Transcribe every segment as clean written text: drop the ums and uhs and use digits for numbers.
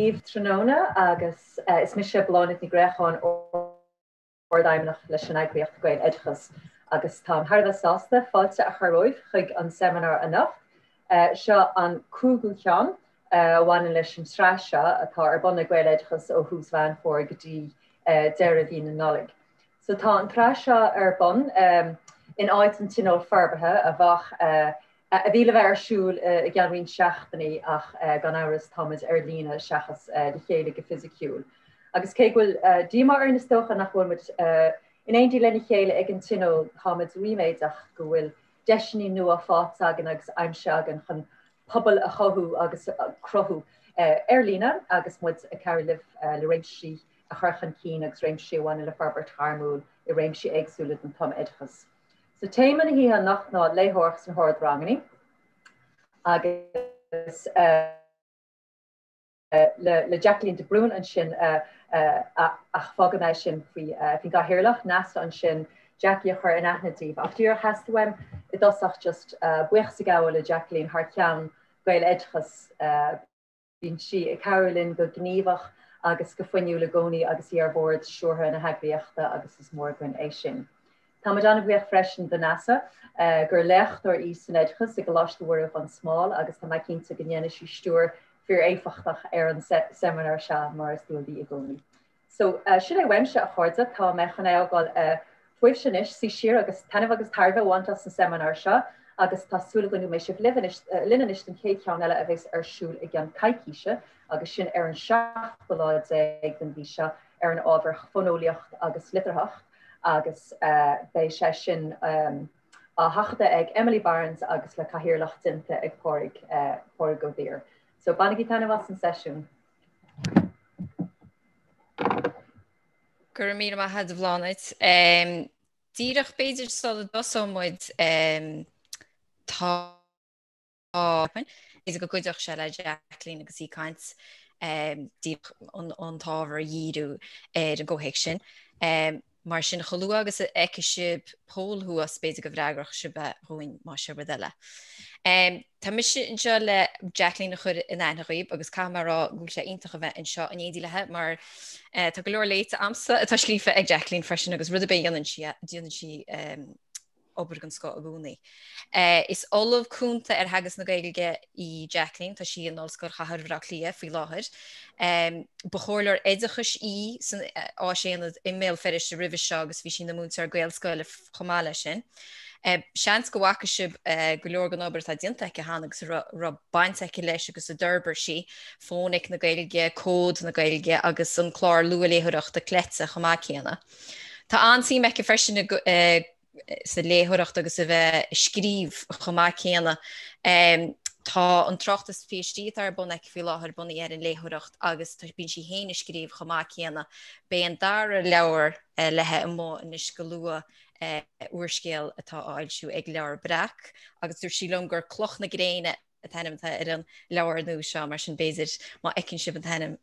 Tróna agus is mis sé blánit ní grechán ordaimnach leis an agriocht threoireachtas agus tá hardha sásta fáilte a charóibh chuig an seminar annach seo an cúgú ceann bhain leis an Traschur atá ar bonna threoireachtas ó húsbhean fór go dtí dearcadh na nollaig. So tá an Traschur ar bon in áit an tinál farbathe a bhach a bhíle bheith arsúil I gceann seachtaí ach gan áras táid ar lína seachas de chéile go fisiciúil. Agus cé bhfuil dímar ar na stocha nach bhfuil in éondí lena chéile ag an tinál táid riméideach go bhfuil deisinaí nua fát agan agus aimse agan chun pobl a chothú agus crothú ar lína agus muid a ceirlih le réimsí a chuchan cín agus réimsí bhaine le farbar tarmúil I réimsí agsúla an tumoideachas. So téman hí an nach ná léitheoireacht Sna hArdranganna agus le Jacqueline de Brún an sin ach fágan sin fhí gcathaoirleach nasca an sin Jackie chur in aithnatíh. Ach dúr heastáim I dosach just buich sa gáil le Jacqueline haar ceann threoireachtas bhín si I Caroline go gníomhach agus go foiiniú le gcónaí agus ar bhórd siúrtha na heagraíochta agus is mór gon é sin. Tá me anna bhuiach freisin de NASA gur lecht ar í san éidechas I go láiste an smáil agus tá mai cinnta go ndéana sí stúr fir éfachtach ar an seminar se mar is dúilí I gcónaí. So sin é weimse a chuirde tá me chun éáil fuaimh sin is sí siar agus tanmh agus tarbh bhaanta san seminar se agus tásúla gonú mééis sih linanist an cé ceann eile a bheits arsúil I gceann caiiciise agus sin ar an seach goláid ag den bhí se ar an ábhar fonóíocht agus litarthach agus bei sé sin a hachta ag Emily Barnes agus le cathaoirleach tinte ag pórig go dtír. So bannaí tanna was an sesiún. Gur mí a head a bhláid. Díreach beidir sol dosóid tá is go cuideach se le Jacqueline agus í caint an tábhar díriú an ggóhéic sin. Mar sin choú agus eice sib pólthú a spéidir go bhreagrach si roiin má se bhile. Tá mis sin seo le Jacqueline chud in aithnaíb agus camerará gúil sé ionintach a bheith in seo an éadí lethe mar tá go leor léite amsa atá slífa ag Jacqueline freisin agus rud a bé dionan si obair an sco a gúnaí. Is olamh cúnta ar hagas na gaeilge I Jacqueline tá si an ollscoil chathairhreaach lia faoi láthir. Ba chóirleir éidechas í san áséanad email feris a ribh seo agus bhí sin na múnta ar gaelscoile chomáile sin. Seans go bhacha sib go leor gan obair tá dionanta a hána agus ra bainteice leis agus a d'urbar si fónic na gaeilge, cód na gaeilge agus an chlár lualéitheoireachta cléite chomá céanna. Tá ansaí meice freisin sa léitheoireacht agus a bheith scríb chomá céanna. Tá an trochttas PhD ar bun ag fi láthir bunaí ar an léitheoireacht agus tá bíonn si héana scríb chomá céanna. Bé an dar leabhar lethe mó inis go lua uaircéal atá áilsiú ag leabhar brach agus dúir sí lom gur cloch na gréine a tanimta ar an leabhar nó seo mar sin béidir má ecinn sib an tanim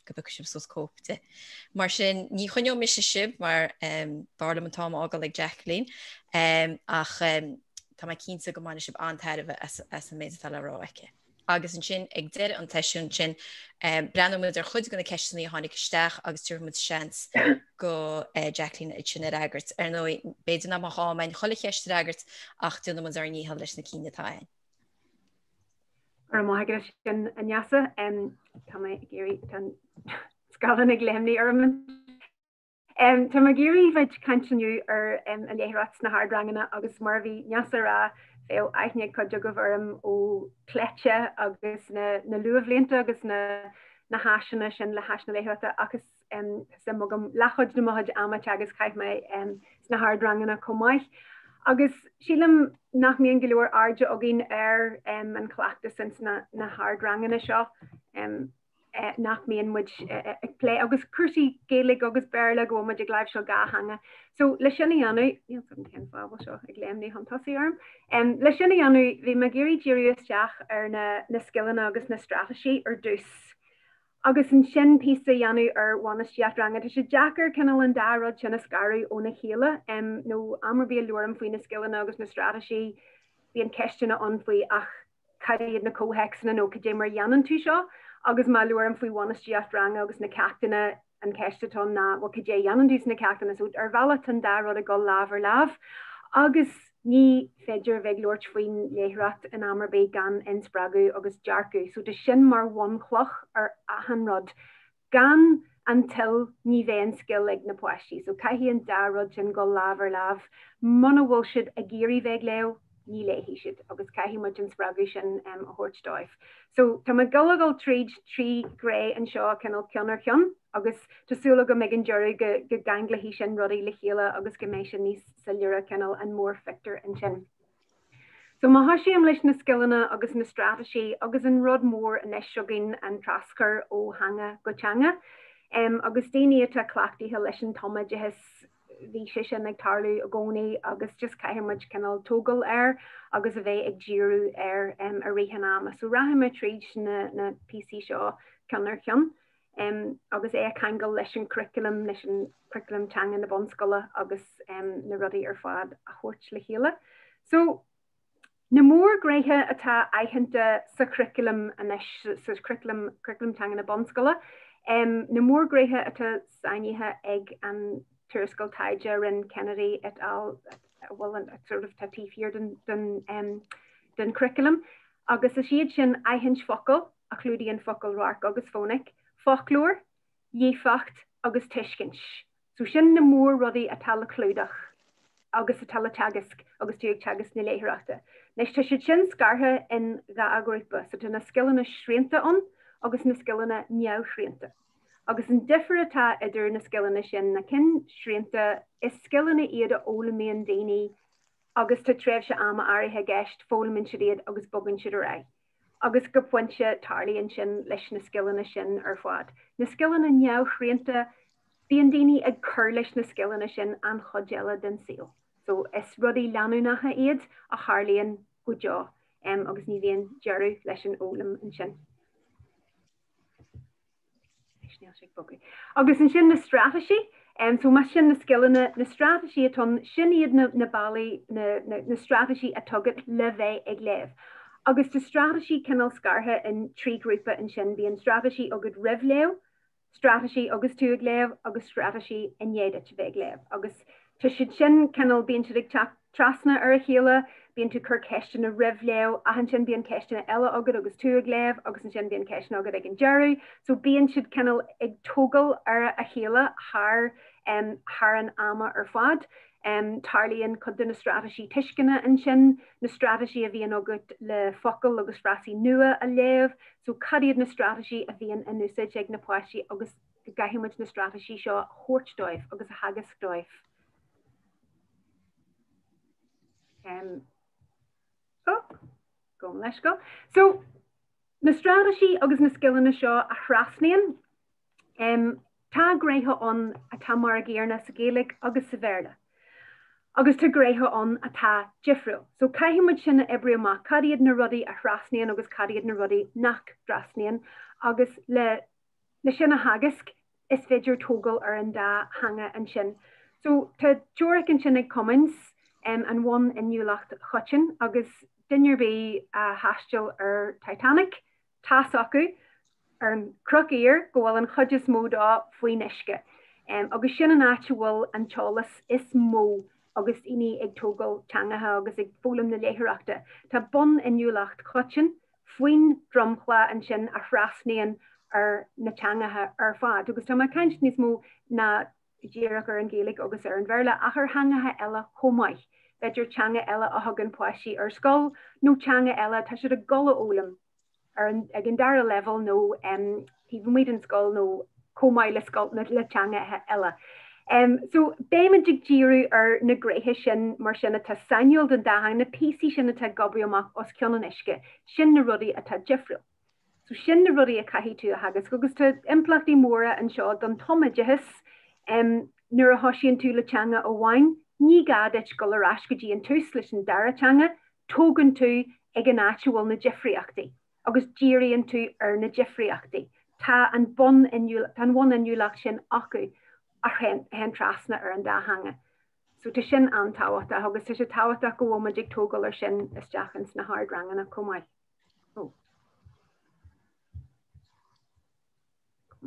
go bh sib sos cópte. Mar sin ní chuineo mis sib mar barlam an tám ágal ag Jacqueline ach tá mai cínta go máine sib antairmh as an méid tal rá aice. Agus an sin ag deir an teisiún sin breanmid ar chud gona ceistena tháinig isteach agus tuairmid seans go Jacqueline sin ar agart ar nó béidir na hámainin chola cheiste agart ach dúna man ar níhall leis na cínetáin. Ar máige sin an neasa tá géirí tan scalan ag léimní arman. Tá mar géirí bheith cantinú ar an léitheoireacht Sna hArdranganna agus mar bhí neasa rá féo aithneag chuide go bharm ó cléite agus na luamhlínta agus na háisina sin le háisna léitheoireachta agus sem mogam lechuid na moid amate agus caiith mé Sna hArdranganna comáith. Agus sílam nach míon go leor airde a gin ar an chhlaachta sin na hArdranganna seo nach míon muid ag lé agus cuasaí Gaeilge agus bearla go muid ag leibh seo gathanga. So le Scileanna fábal seo ag léimní an tosaí arm. Le Scileanna bhí me géirí díriú isteach ar na Scileanna agus na Straitéisí ar dús. Agus an sin písa dhéanú ar bhainisteocht ranga tá sé deachar cinál an dárad sin na scarú ó na chéile nó amar bhí luairm faoin na Scileanna agus na Straitéisí bhí an ceistena an faoi ach caiad na cóhexanna nó go dé mar dhéanaan tú seo agus má luar an faoi bainistíocht ranga agus na cheachtanna an ceistetá na bhil cé dhéanaan dús na ceachtanna so ar bhela an dá rud a go láh agus ní féidir bheith glóir faoin léitheoireacht in amar bé gan inspreagadh agus dearcadh so de sin mar bhain cloch ar ahan rud gan until ní bheith skill ag na poisí so caihí an dá rud sin go láh mana bhfuil siad a géirí bheith leo ní léhí siad agus caihí muid inspreagadh sin a thuirt so tá me gulagul tríd trí gré an seo cinnal ceannar ceann agus tásúla go méid an dearú go ganglahí sin rudaí le chéile agus go mééis sin níos sailúra cinnal an mór fictar an sin. So má hasí am leis na Scileanna agus na Straitéisí agus an rud mór in Measúnú an Traschur ó hanga go teanga agus daoine atá clachtaithe leis an tumoideachas bhí sé sin ag tarlú a gcónaí agus just caiimiid cinnal tógal agus a bheith ag díriú a rihanama. So rahime tríd na PC seo ceannar ceann agus é cheangal leis an curriculum teanga na bunscoile agus na rudaí ar fad a thuirt le chéile. So na mór gréithe atá aitheanta sa curriculum teanga na bunscoile na mór gréithe atá sainithe ag an tuairiscil taide rin Kennedy et al. Well, sort of tatífír den curriculum agus a siad sin aihinch focail a clúdaí an focail roiach agus fónic folklór, díarfach agus tuiscint. So sin na mór rudaí atá le clúdach agus atá le theagasc agus teagasc na léitheoireachta. Nes tá siad sin scartha in ga a grúpa so tá na Scileanna srianta an agus na Scileanna neamhsrianta. Agus an difar atá idir na Scileanna sin na cin srianta is Scileanna iad a ólamíon daoine agus tá tréimh se ama áirithe gceist fólamíonn siad iad agus bogann siad a ra. Agus go pointse tarlaíonn sin leis na Scileanna sin ar fád. Na Scileanna neamhsrianta bíonn daoine ag cur leis na Scileanna sin an chodéile den síl. So is rudaí leanúnacha iad a tharlaíonn go deá agus ní bhíonn dearú leis an ólam an sin. Agus an sin na Straitéisí, so mas sin na Scileanna na Straitéisí atá sin iad na bailí na Straitéisí a tugad le bheith ag léamh. Agus tá Straitéisí cinnal scartha in trí grúpa an sin bhíonn Straitéisí agad roimh léamh, Straitéisí agus tú ag léamh agus Straitéisí inéad bheith léamh. Agus tá siad sin cinnal bíonn siad ag trasna ar a chéile, bíonn tú chur ceistena roimh léamh a an sin bíonn ceistena eile agad agus tú ag léamh agus an sin bíonn ceistena agad ag an dearú. So bíonn siad cinnal ag tógal ar a chéile thar an ama ar fad. Tarlaíonn chud na Straitéisí tuiscinna an sin, na Straitéisí a bhíonn agad le focail agus frasí nua a léamh, so cadiad na Straitéisí a bhíonn in úsáid ag na poisí agus gaithimiid na Straitéisí seo thuirtdóibh agus a theagascdóibh. Go leis go. So na Straitéisí agus na Scileanna seo a thrasnaíonn tá gréithe an atá mar a ggéarna sa Gaeilge agus sa Bhéarla. Agus tá gréithe an atá difriúil. So caiimiid sin na ibriú amach cadiad na rudaí a thrasnaíonn agus cadiad na rudaí nach thrasnaíonn agus le sin a theagasc is féidir tógal ar an dá hanga an sin. So tá teoiric an sin ag commons an bhain in Léitheoireacht chotin agus duine bé a thaisteal ar Titanic, tá acu ar an crochíir go bhfuil an chuideas módá faoin isce. Agus sin an áite bhfuil an teolas is mó agus iní ag tógal teangatha agus ag fólam na léitheoireachta. Tá bun in Léitheoireacht chotin faoin dromchla an sin a thrasnaíonn ar na teangatha ar fad. Agus tá mai caint níos mó na díreach ar an Gaeilge agus ar an Bhéarla a chu hangatha eile chomáith. Beidir teanga eile a thugann poisí ar scoil, nó teanga eile tá siad a gola ólam ag an dara level nó híomhmuid an scoil nó chomáid le scoil na le teanga eile. So béimiid ag díriú ar na gréithe sin mar sin atá sainiúil den dathang na PC sin atá gobaí amach os ceann an isce, sin na rudaí atá difriúil. So sin na rudaí a caithí tú a hagas, agus tá implachtaí móra an seo don tumoideachas nuair a thoisíonn tú le teanga ó bhain, ní gadit go le ras go dtí an tús leis an dara teanga, tógann tú ag an áitiúil na difriachtaí, agus díríonn tú ar na difriachtaí. Tá an bun in Léitheoireacht sin acu a hen trasna ar an dáhanga. So tá sin an táhata, agus tá sé táhata go bhfuil ag tógal ar sin isteachchans na hArdranganna cumáid.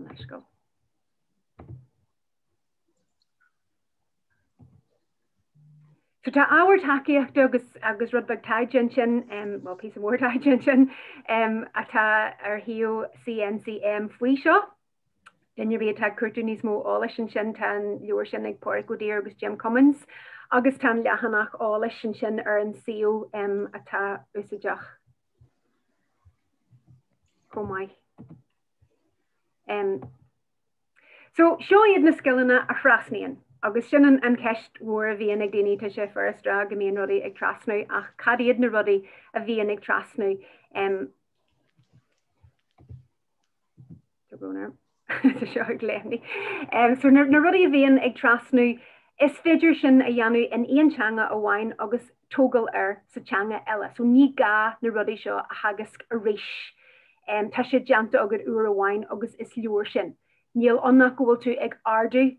Let's go. So tá áhar takeíocht agus rudbag taidjin sin, well, piece of more taidjin sin, atá ar hiú CNCM faoi seo. Dinne bhí atá curtú níos mó ála sin tan leor sin ag Pádraig Ó Daoir agus Jim Cummins, agus tan lehanach ála sin ar an CEO atá úsáideach comai. So seo iad na Scileanna a thrasnaíonn. Agus sin an ceist mór a bhíon ag daoine tá sé fearrastra go mbíonn rudaí ag trasnú ach cad iad na rudaí a bhíon ag trasnú seo ag léimhní. So na rudaí a bhíon ag trasnú is féidir sin a dhéanú in aon teanga amháin agus tógal ar sa teanga eile. So ní gá na rudaí seo a theagasc a rís. Tá sé deanta agad uair amháin agus is leor sin. Níl annach go bhfuil tú ag ardú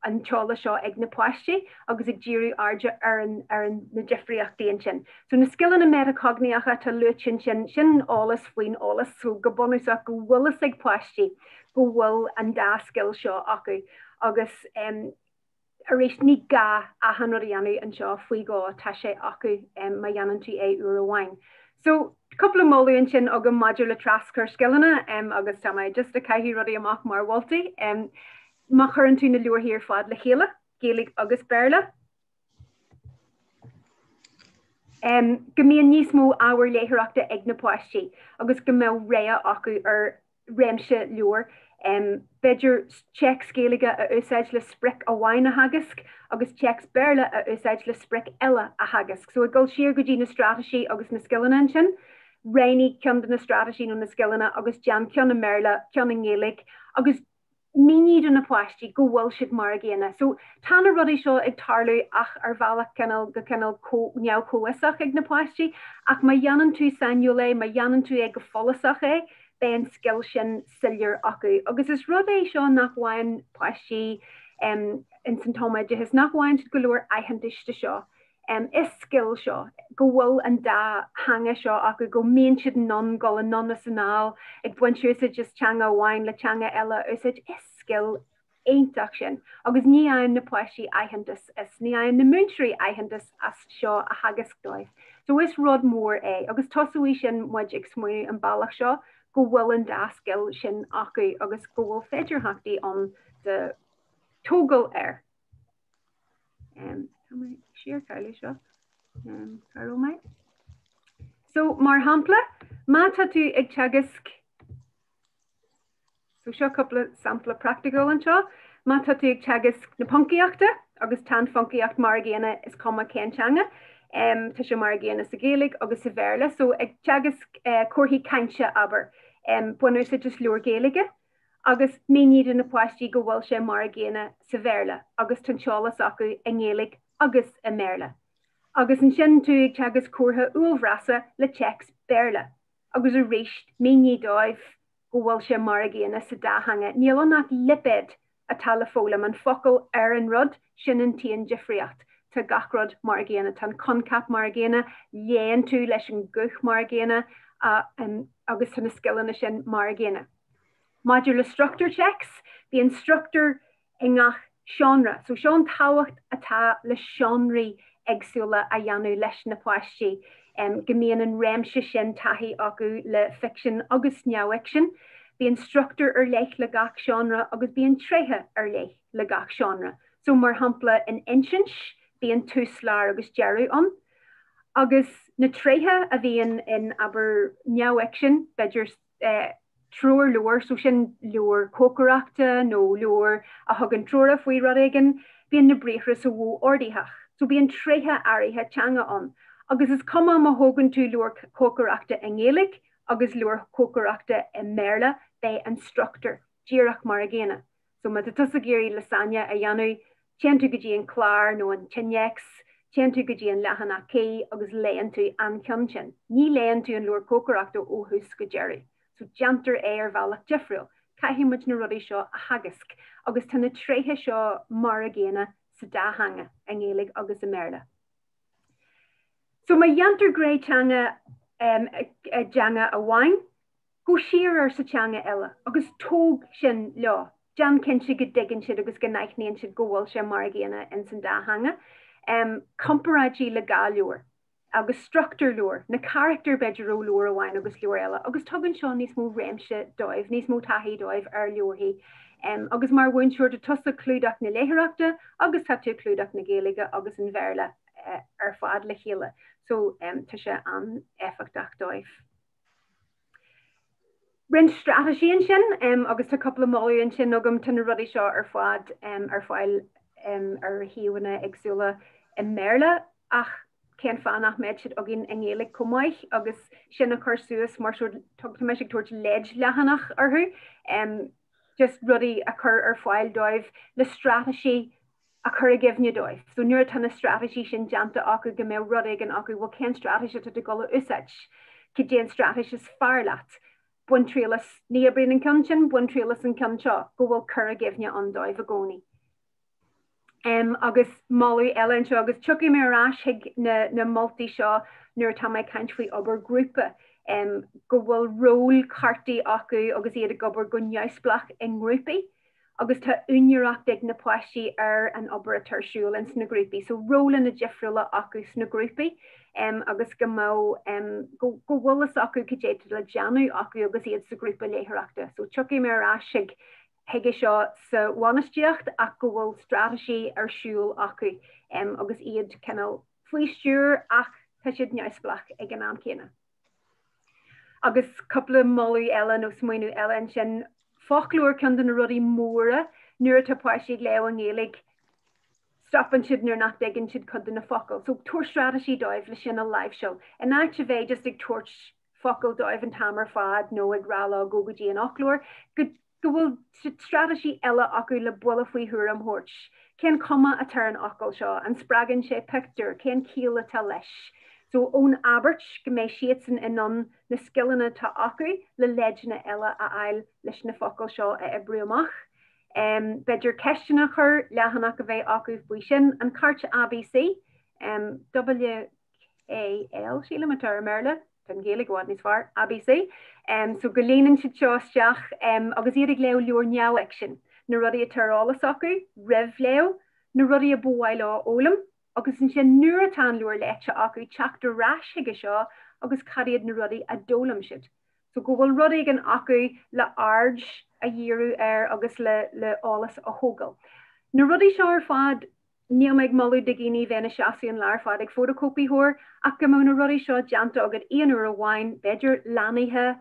an teála seo ag na poistí agus ag díriú airde ar na dearfach daon sin. So na Scileanna metacogniacha tá luit sin álas faoin álas so go bunúsach go bhfuilas ag poistí go bhfuil an dáscil seo acu agus a rééis ní gá a hanra dhéanú an seo faoi gá tá sé acu ma dhéanann tú é uair amháin. So couple of móún sin agam maidir le Traschur Scileanna agus tá just a caithí rudaí amach mar bhiltaí. Má churann tú na leor hir fad le chéile, Gaeilge agus Béarla. Go mbíonn níos mó ábhar léitheoireachta ag na poistí, agus go mbeadh réa acu ar réimse leor. Beidir checks Gaeilge a úsáid le spric amháin a theagasc, agus checks Béarla a úsáid le spric eile a theagasc. So go siar go dtí na Straitéisí agus na Scileanna sin, réí ceann na Straitéisí nó na Scileanna agus Jan ceann na Béarla, ceann na Gaeilge, agus míníad an na poistí go bhfuil siad mar géana. So tá na rudaí seo ag tarlú ach ar bhealach go cinnal neamh cóasach ag na poistí, ach ma dhéanann tú sanúla, ma dhéanann tú ag go folasach é, ben skill sin sillir acu. Agus is rud é seo nach bhain poistí in san tumoideachas nach bhain go leor aitheantaiste seo. Is skill seo go bhfuil an dá hanga seo acu go mbíonn siad non go an non nacional ag buintú úsáid just teanga amháin le teanga eile úsáid is skill éintach sin. Agus ní an na poistí aitheantas is ní an na múntrí aitheantas as seo a theagasc dóibh. So is rud mór é, agus tosaí sin muid ag smuoinú an bailach seo go bhfuil an dá skill sin acu agus go bhfuil féidirthachtaí an de tógal air. Siar cailí seo caró mai. So mar hampla, má tá tú ag teagasc, so seo couple sampla practical an seo, má tá tú ag teagasc na puncaíochta agus tan funcaíocht mar géana is comma cén teanga, tá sé mar géana sa Gaeilge agus sa Béarla, so ag teagasc cuairthaí caintse aber, buinú sa just leor Gaeilge, agus míníad in na poistí go bhfuil sé mar géana sa Béarla, agus tan seolas acu in Gaeilge agus a Béarla. Agus an sin tú ag teagasc cuairtha uamhrasa le checks Béarla. Agus a réist míní dóibh go bhfuil sé mar géana sa dáthanga. Níl annach lipid a tal foghlaim an focail ar an rud sin an tíon difriocht. Tá gachrod mar géana, tá concap mar géana, léan tú leis an guch mar géana agus tá na Scileanna sin mar géana. Modular structure checks, the instructor ingach genre. So sean táhacht atá le seanraí agsúla a dhéanú leis na poistí. Gomíonn an réimse sin taithí acu le fiction agus neamh-fiction. The instructor ar leith le gach genre agus bíonn tréthe ar leith le gach genre. So mar hampla in inchins, bíonn tú slár agus dearú an. Agus na tréthe a bhíonn in aber neamh-fiction, beidir threoir leor, so sin leor cócaráachta nó leor a thugann trúra faoi rud aigean, bíonn na bríochra sa bhó ordaíthach. So bíonn tréthe áirithe teanga an. Agus is cuma má thugann tú leor cócaráachta in Gaeilge agus leor cócaráachta in Béarla bei instructor, díreach mar géana. So ma tá tusa géirí lasagna a dhéanú, tean tú go dtí an clár nó an tinnex, tean tú go dtí an lehanna cé agus léan tú an ceann sin. Ní léan tú an leor cócaráachta ó thús go deireadh. So jantar é ar bhealach difriúil, caithfí muid na rudaí seo a theagasc, agus tá na tréthe seo mar géana sa dáthanga in Gaeilge agus in Béarla. So ma jantar gré teanga teanga amháin, go go siar ar sa teanga eile, agus tóg sin lá. Jan ken si go diggin siad agus go naithníonn siad go bhfuil sé mar géana in san dáthanga. Comparaidí le gáiliúir, agus structúr luair, na character beidir ó luair a bhain agus luair eile, agus tugann seo níos mó réimse dóibh, níos mó taithí dóibh ar luairthaí. Agus mar bhain siúr de tusa clúdach na léitheoireachta, agus tá tú clúdach na Gaeilge agus an bhéarla ar fad le chéile. So tá sé an éifeachtach dóibh. Rin strategy sin, agus tá coppla máú sin agam tan na rudí seo ar fad ar fáil ar hiúna agsúla in méarla ach cén fánach méid siad agin in Gaeilge cumáich agus sin a chur suas mar tugta meisiigh tuairt leid lehanach arthú. Just ruddy a chur ar fáil dóibh le strategy a chur a gifne dóibh. So nuair tan na strategy sin janta acu go mé rudig an acu bhfuil cén strategy tá de gola úsait. Ci déan strategy is fearlaat. Bun tríalas ní a brín an cin, bun tríalas an cin seo, go bhfuil chur a gifne an dóibh a gcónaí. Agus máú eile seo agus tuci mé rás na multi seo nuair tá mé caint faoi obair grúpa. Go bhfuil ról cartaí acu agus iad a gobar go neamhsplach in grúpaí, agus tá úniúireacht ag na páistí ar an obair a tarsúil in sna grúpaí. So ról in na difriúla acu sna grúpaí, agus go bhfuil acu céad le deanú acu agus iad sa grúpa léitheoireachta. So tuci mé rás heige seo sa bainistíocht ach go bhfuil strategy ar siúil acu, agus iad cinnal faoistúr ach tá siad neamhsplach ag an am céine. Agus coppla máú eile nó smaoinú eile sin foghlaim ceann na rudí móra nuair tá páistí le an Gaeilge stopan siad nuair nach daigeann siad chud na focail. So tuair strategy dóibh le sin a live show. In áit a bheith just ag tuairt focail dóibh an tamar fad nó ag rála go go dtí an ochlóir, go bhfuil strategy eile acu le bula faoi thuair am thuairt. Cén cuma a tar an ocáil seo an spragann sé picture, cén cíal atá leis. So ón Albert go mé siadsan inon na Scileanna tá acu le leidna eile a ail leis na focail seo a ibriúach. Beidir ceistena chur lehanach a bheith acu faoi sin an carte ABC, WAL síle me tar méarla, tan Gaeilge ghád níos fearr, ABC. So go léanann siad seo isteach agus iad ag leo leor neamh sin. Na rudí a tarálas acu, rih leo, na rudí a bhuail á ólam, agus in sin nuair atá luair leite acu teachtar rás hiige seo agus cadiad na rudí a dólam siad. So go bhfuil rudaigh an acu le ard a díriú agus le álas a thógal. Na rudí seo ar fad níl méid malú de gine bheith na seasaí an lear fad ag fotocópaíthóir ach go mó na rudí seo deanta agad aonúair a bhain beidir leanaithe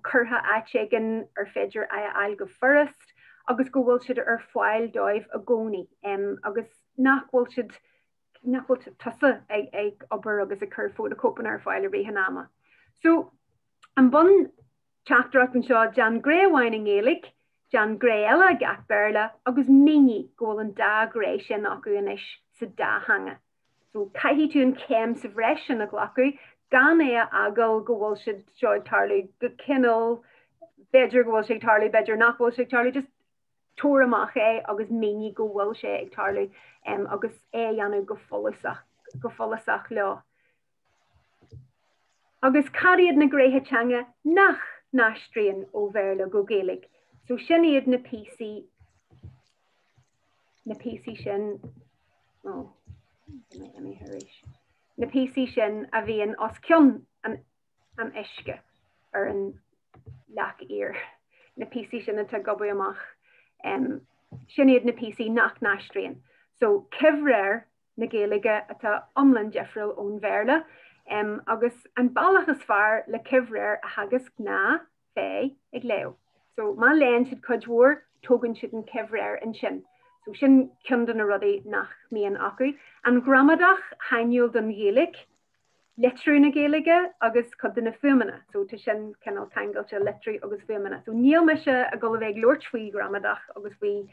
curtha aitegan ar féidir a ail go forest agus go bhfuil siad ar fáil dóibh a gcónaí agus nachhfuil siad tusa ag obair agus a chur fotocópan ar fáil a réhanama. So an bun teachtarach an seo Jan Gréhhain in Gaeilge, Jan Gréile gach bearla agus mini ggóil an dá gré sin acu inis sa dáthanga. So caithí tú an céim sa bhreis sin a ghlacu, gan é agal go bhfuil siad seo tarlaí go cinnal, beidir go bhfuil sé tarlaí, beidir nach bhfuil sé tarlaí, just tóir amach é agus mini go bhfuil sé ag tarlaí agus é dhéanamh go folasach leo. Agus cadiad na gréthe teanga nach náistríonn ó bhéarla go Gaeilge. So sin iad na PC sin, na PC sin a bhíon os cion an isce ar an leach ír. Na PC sin atá gobaí amach. Sin iad na PC nach náistríonn. So cibhréir na Gaeilge atá omlan defriúil ón bhéarla, agus an bailach is fearr le cibhréir a theagasc ná fé ag leo. So má léinn siad codhór tógann siad an cibhréir an sin. So sin cinndan na rudaí nach mííon acu. An gramadach hainúil don Gaeilge, letrú na Gaeilge agus cod na fuaimena. So tá sin cinnal tangailte letrú agus fuaimena. So níl me se a go bheith glóirt faoi gramadach agus faoi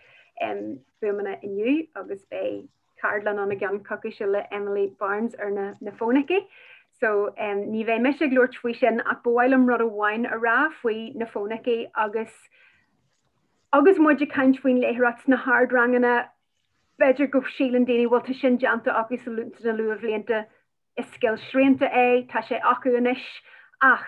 fuaimena inniu agus bé cheardlann an gan cocu se le Emily Barnes ar na fónacha. So ní bheith me se glóirt faoi sin ach bhhailm rud a bhain a rá faoi na fónacha agus muid a caint faoin léitheoireacht na hArdranganna beidir go sílan daoine bhfuil tá sin deanta agus na luamh léanta is scil srianta é, tá sé acu inis ach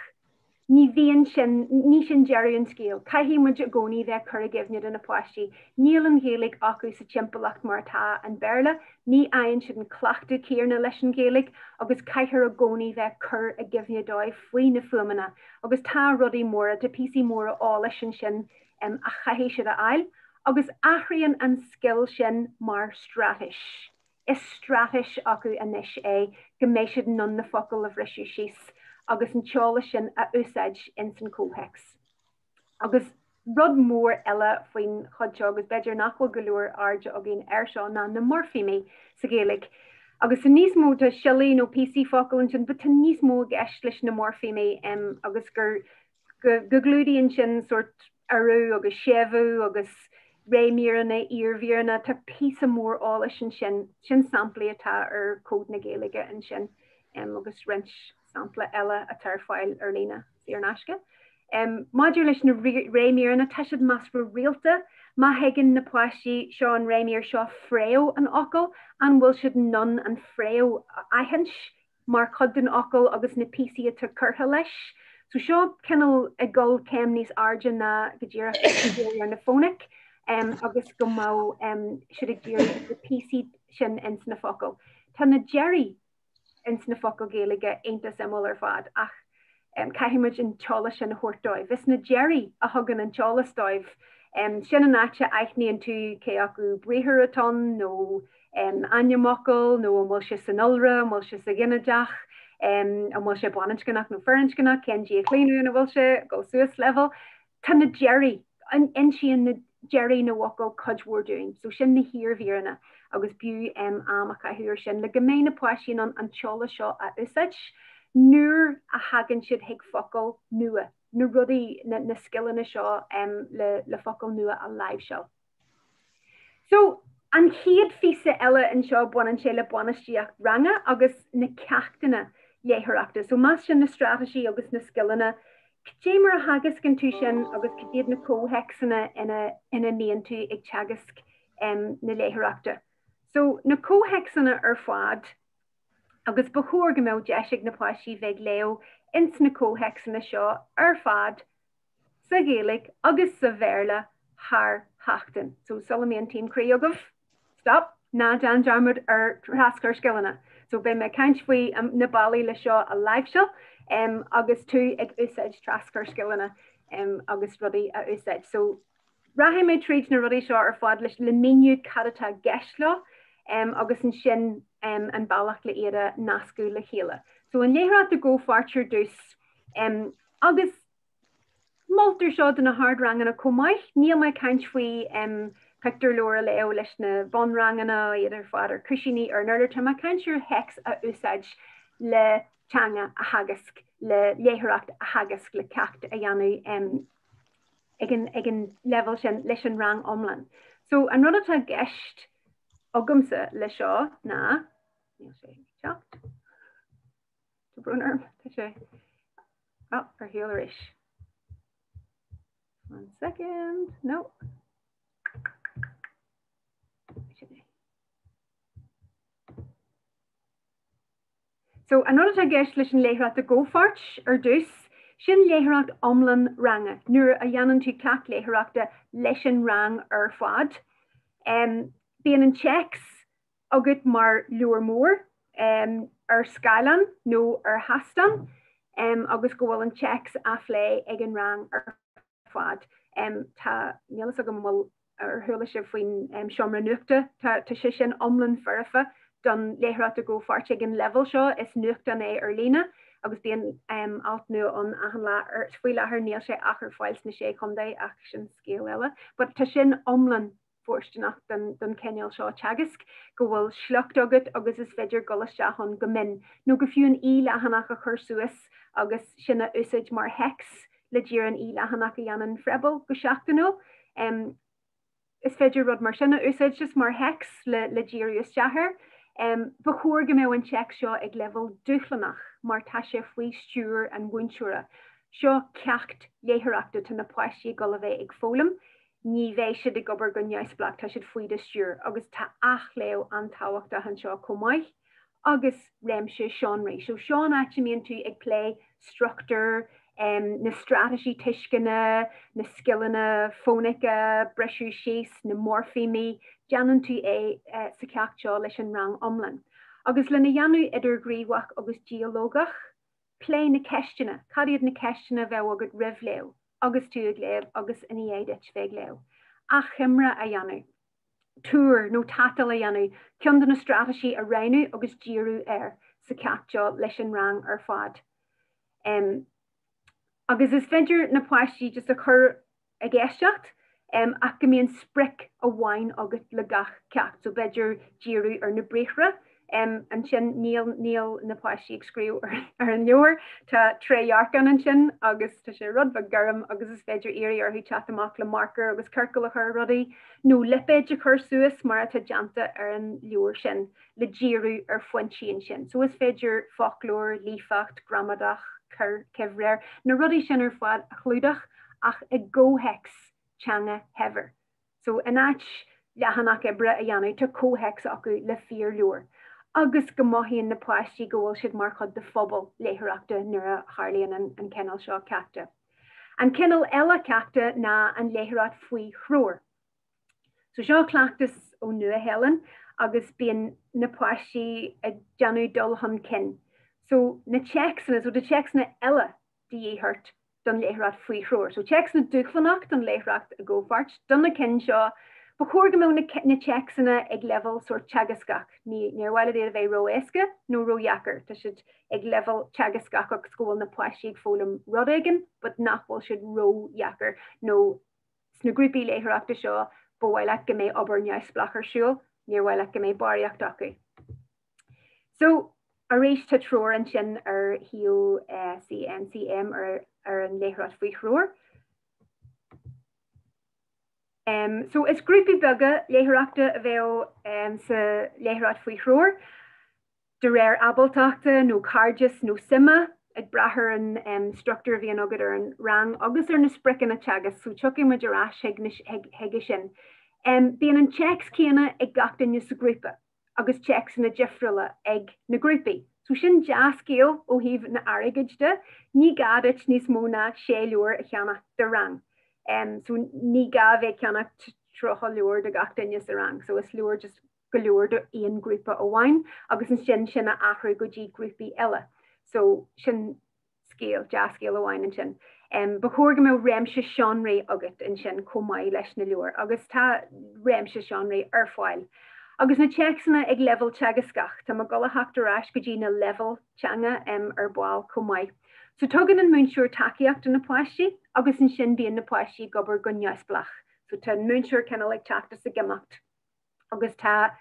ní bhíonn sin Jerry an scéal, caihí muid a gcónaí bheith chur a gibhnead in na páistí, níl an Gaelic acu sa timpachtacht mar tá an Béarla, ní aonn siad an clachtú céarna leis an Gaelic, agus caithir a gcónaí bheith chur a gibhnead dóibh faoi na fuamanna, agus tá rudaí móra de písaí móra á leis sin a chaithí siad a ail, agus athraíonn an scill sin mar stratais. Is stratais acu inis go méid siad non na focail a bhrisú síos, agus an teála sin a úsáid in san cóhex. Agus rud mór eile faoin chuidse agus beidir nachfuil go leor airde a gin seo ná na morfímí sa Gaelic. Agus san níos mó tá silí nó PC focail sin, but tá níos mó gceist leis na morfímí agus gur glúdaíonn sin sort arú agus sébhú agus réimíarna íormhíarna tá písa mór ála sin samplaí atá ar cód na Gaeilge an sin agus rins sampla eile a tar fáil ar lína ar náisce. Maidir leis na réimíarna tá siad más ru rialta, má heigean na páistí seo an réimíar seo fréo an ocail, an bhfuil siad non an fréo aithins mar chud an ocail agus na písaí atá curtha leis. So seo cinnal a gol céim níos airde na go ddíreach ar na fónic, agus go má siad ag ddíreach na písaí sin in na focail. Tá na Jerry in na focail Gaeilge ainta simú ar fad ach caiimiid an teála sin a thuirtóibh. Vis na Jerry a thugan an teálas dóibh sin an áte aithníonn tú cé acu bríthir atá nó aine-mocail nó bhfuil se san ulra, bhfuil se sa gcineadeach, an bhfuil se bainistíocht nó fearistíocht, cén díachlíú na bhfuil se go suas level. Tá na Jerry in sin na Jerry na wacail cudhúirúin, so sin na hiormhíarna agus bú am a caiithúir sin le goméin na páisín an teála seo a úsáid, nuair a hagann siad hiag focail nua, na rudaí na skillanna seo le focail nua a live seo. So an chiad fisa eile an seo buan sé le bainistíocht ranga agus na cheachtanna léitheoireachta. So más sin na strategy agus na skillanna, Démar a hagasc an tú sin agus céad na cóhexanna ina níon tú ag teagasc na léitheoireachta. So na cóhexanna ar fád agus ba chóir go mbeadh deisiigh na páistí bheith leo ins na cóhexanna seo ar fád sa Gaelic agus sa Bhéarla thar heachtain. So Solomon team creagah, stop, ná Dan Jarmud ar Traschur Scileanna. So be me caint faoi na bailí le seo a live seo, agus tú ag úsáid Traschur Scileanna agus rudaí a úsáid. So raithé mé tríd na rudaí seo ar fád leis le míniu cadatá geisla agus an sin an bailach le éire nascú le chéile. So an léitheoireacht a ggófáirtear dús agus moltar seo den na hArdranganna comáith, níl me caint faoi Pictar leir leo leis na bonranganna idir fad ar cushiní ar nuidir tá caintear hex a úsáid le teanga a hagasc, le léitheoireacht a hagasc le ceacht a dhéanú ag an level sin leis an rang omlan. So an rud atá gceist agamsa le seo ná níl sé teacht. De Brún tá sé ar héal éis. 1 second. No. So an rud atá gceist leis an léitheoireacht a ggófáirt ar dús, sin léitheoireacht omlan ranga, nuair a dhéanann tú ceacht léitheoireachta leis an rang ar fad. Bíonn an checks agat mar leor mór ar Scileanna nó ar hastan, agus go bhfuil an checks a phlé ag an rang ar fad. Tá nílas agam bhfuil ar thula sé faoin seomra nuachta, tá sé sin omlan farafa don léitheoireacht a ggófáirt ag an level seo is nuachta é ar lína, agus bíon alt nu an faoi láthair níl sé achar fáils na sé chundaí ach sin scéal eile, but tá sin omlan fórstanach don ceneal seo teagasc, go bhfuil sleacht agat agus is féidir golasteach an go min. nó go fiú an leathanach a chur suas agus sinna úsáid mar hex le ddír an leathanach a dhéanann freibil go seachtainú. Is féidir rud mar sinna úsáid just mar hex le ddír ústeachar. Ba chóir go mbeadh an check seo ag level dúchlanach mar tá sé faoi stúr an bhunsúra. Seo ceacht léitheoireachta tá na páistí go le bheith ag foghlaim, ní bheith siad ag gobar go neamhsplach tá siad faoi de stúr, agus tá ach leo an táhaachta an seo comáith, agus réimse seán rééis. So seán áitimíonn tú ag play structure, na strategy tiiscinna, na Scileanna, fónica, breisiú síos, na morfímí, deanan tú sa ceachtseá leis an rang omlan. Agus le na dheanú idir gríomhach agus dialógach, plé na ceistena, cadiad na ceistena bheith agad rih leo, agus tú ag léamh agus in éidir feig leo. A chimra a dheanú. Túr nó tatal a dheanú, ceann na strategy a réinú agus díriú sa ceachtseá leis an rang ar fad. Agus is féidir na páistí just a chur a gceisteacht, ach go mbíonn spric a bhain agat le gach ceacht, so beidir díriú ar na bréithre, an sin níl na páistí ag scríú ar an leor, tá threoir an sin, agus tá sé rud bh garam, agus is féidir éirí ar chat amach le marcar agus circulacha rudaí, nó lipéid a chur suas mar atá deanta ar an leor sin, le díriú ar foiintíon sin. So is féidir foghlaim, léitheoireacht, gramadach, cehréir, na rudaí sin ar fad a chlúdach ach i ggóhex teanga hever. So in áit lehanach ibre a dheanú tá cóhex acu le fíor leor. Agus go maithíonn na páistí go bhfuil siad mar chud de phobal léitheoireachta nuair a Scileanna an cineál seo ceachta. An cineál eile ceachta ná an léitheoireacht faoi threoir. So seo cleachtas ó nua Helen agus bíonn na páistí a deanú dul chun cin. So na cheachtanna, so de cheachtanna eile díhart don léitheoireacht faoi threoir. So cheachtanna dúchlanach don léitheoireacht a ggófart, don na cin seo, ba chóir go mbeadh na cheachtanna ag level sort teagascach, níor bhile é a bheith ro éasca nó ro dhearcadh, tá siad ag level teagascach ag scóil na páistí ag foghlaim rud aigean, but nach bhfuil siad ro dhearcadh nó sna grúpaí léitheoireachta seo ba bhile go mbeadh obair neamhsplachar siúil, níor bhile go mbeadh bairistíocht acu. So a rééis tá threoir an sin ar hiú CNCM ar an léitheoireacht faoi threoir. So is grúpaí beaga léitheoireachta a bheith sa léitheoireacht faoi threoir, de réir abalteachta nó cardias nó sima, ag brathir an structúr bhíon agad ar an rang, agus ar na spricin na teagas, so tucaí muid ar ais heige sin. Bíonn an checks céanna ag gach duine sa grúpa, agus checks na difriúla ag na grúpaí. So sin deascéal ó híomh na airgeide, ní gadit níos mó na 6 leor a cheannach de rang. So ní ga bheith ceannach trocha leor de gach duine sa rang. So is leor just go leor do aon grúpa ó bhain, agus an sinna athraí go dtí grúpaí eile. So sin scéal, deascéal ó bhain an sin. Ba chóir go mbeadh réimse seanraí agat an sin comáid leis na leor, agus tá réimse seanraí ar fáil. Agus na cheachtanna ag level teagascach, tá má gola heachtar ais go dtí na level teanga ar bháil comáid. So tugann an múnsúr takeíocht na páistí, agus an sin bíonn na páistí gobar go neamhsplach. So tá an múnsúr cinna le teachtas sa gimacht. Agus tá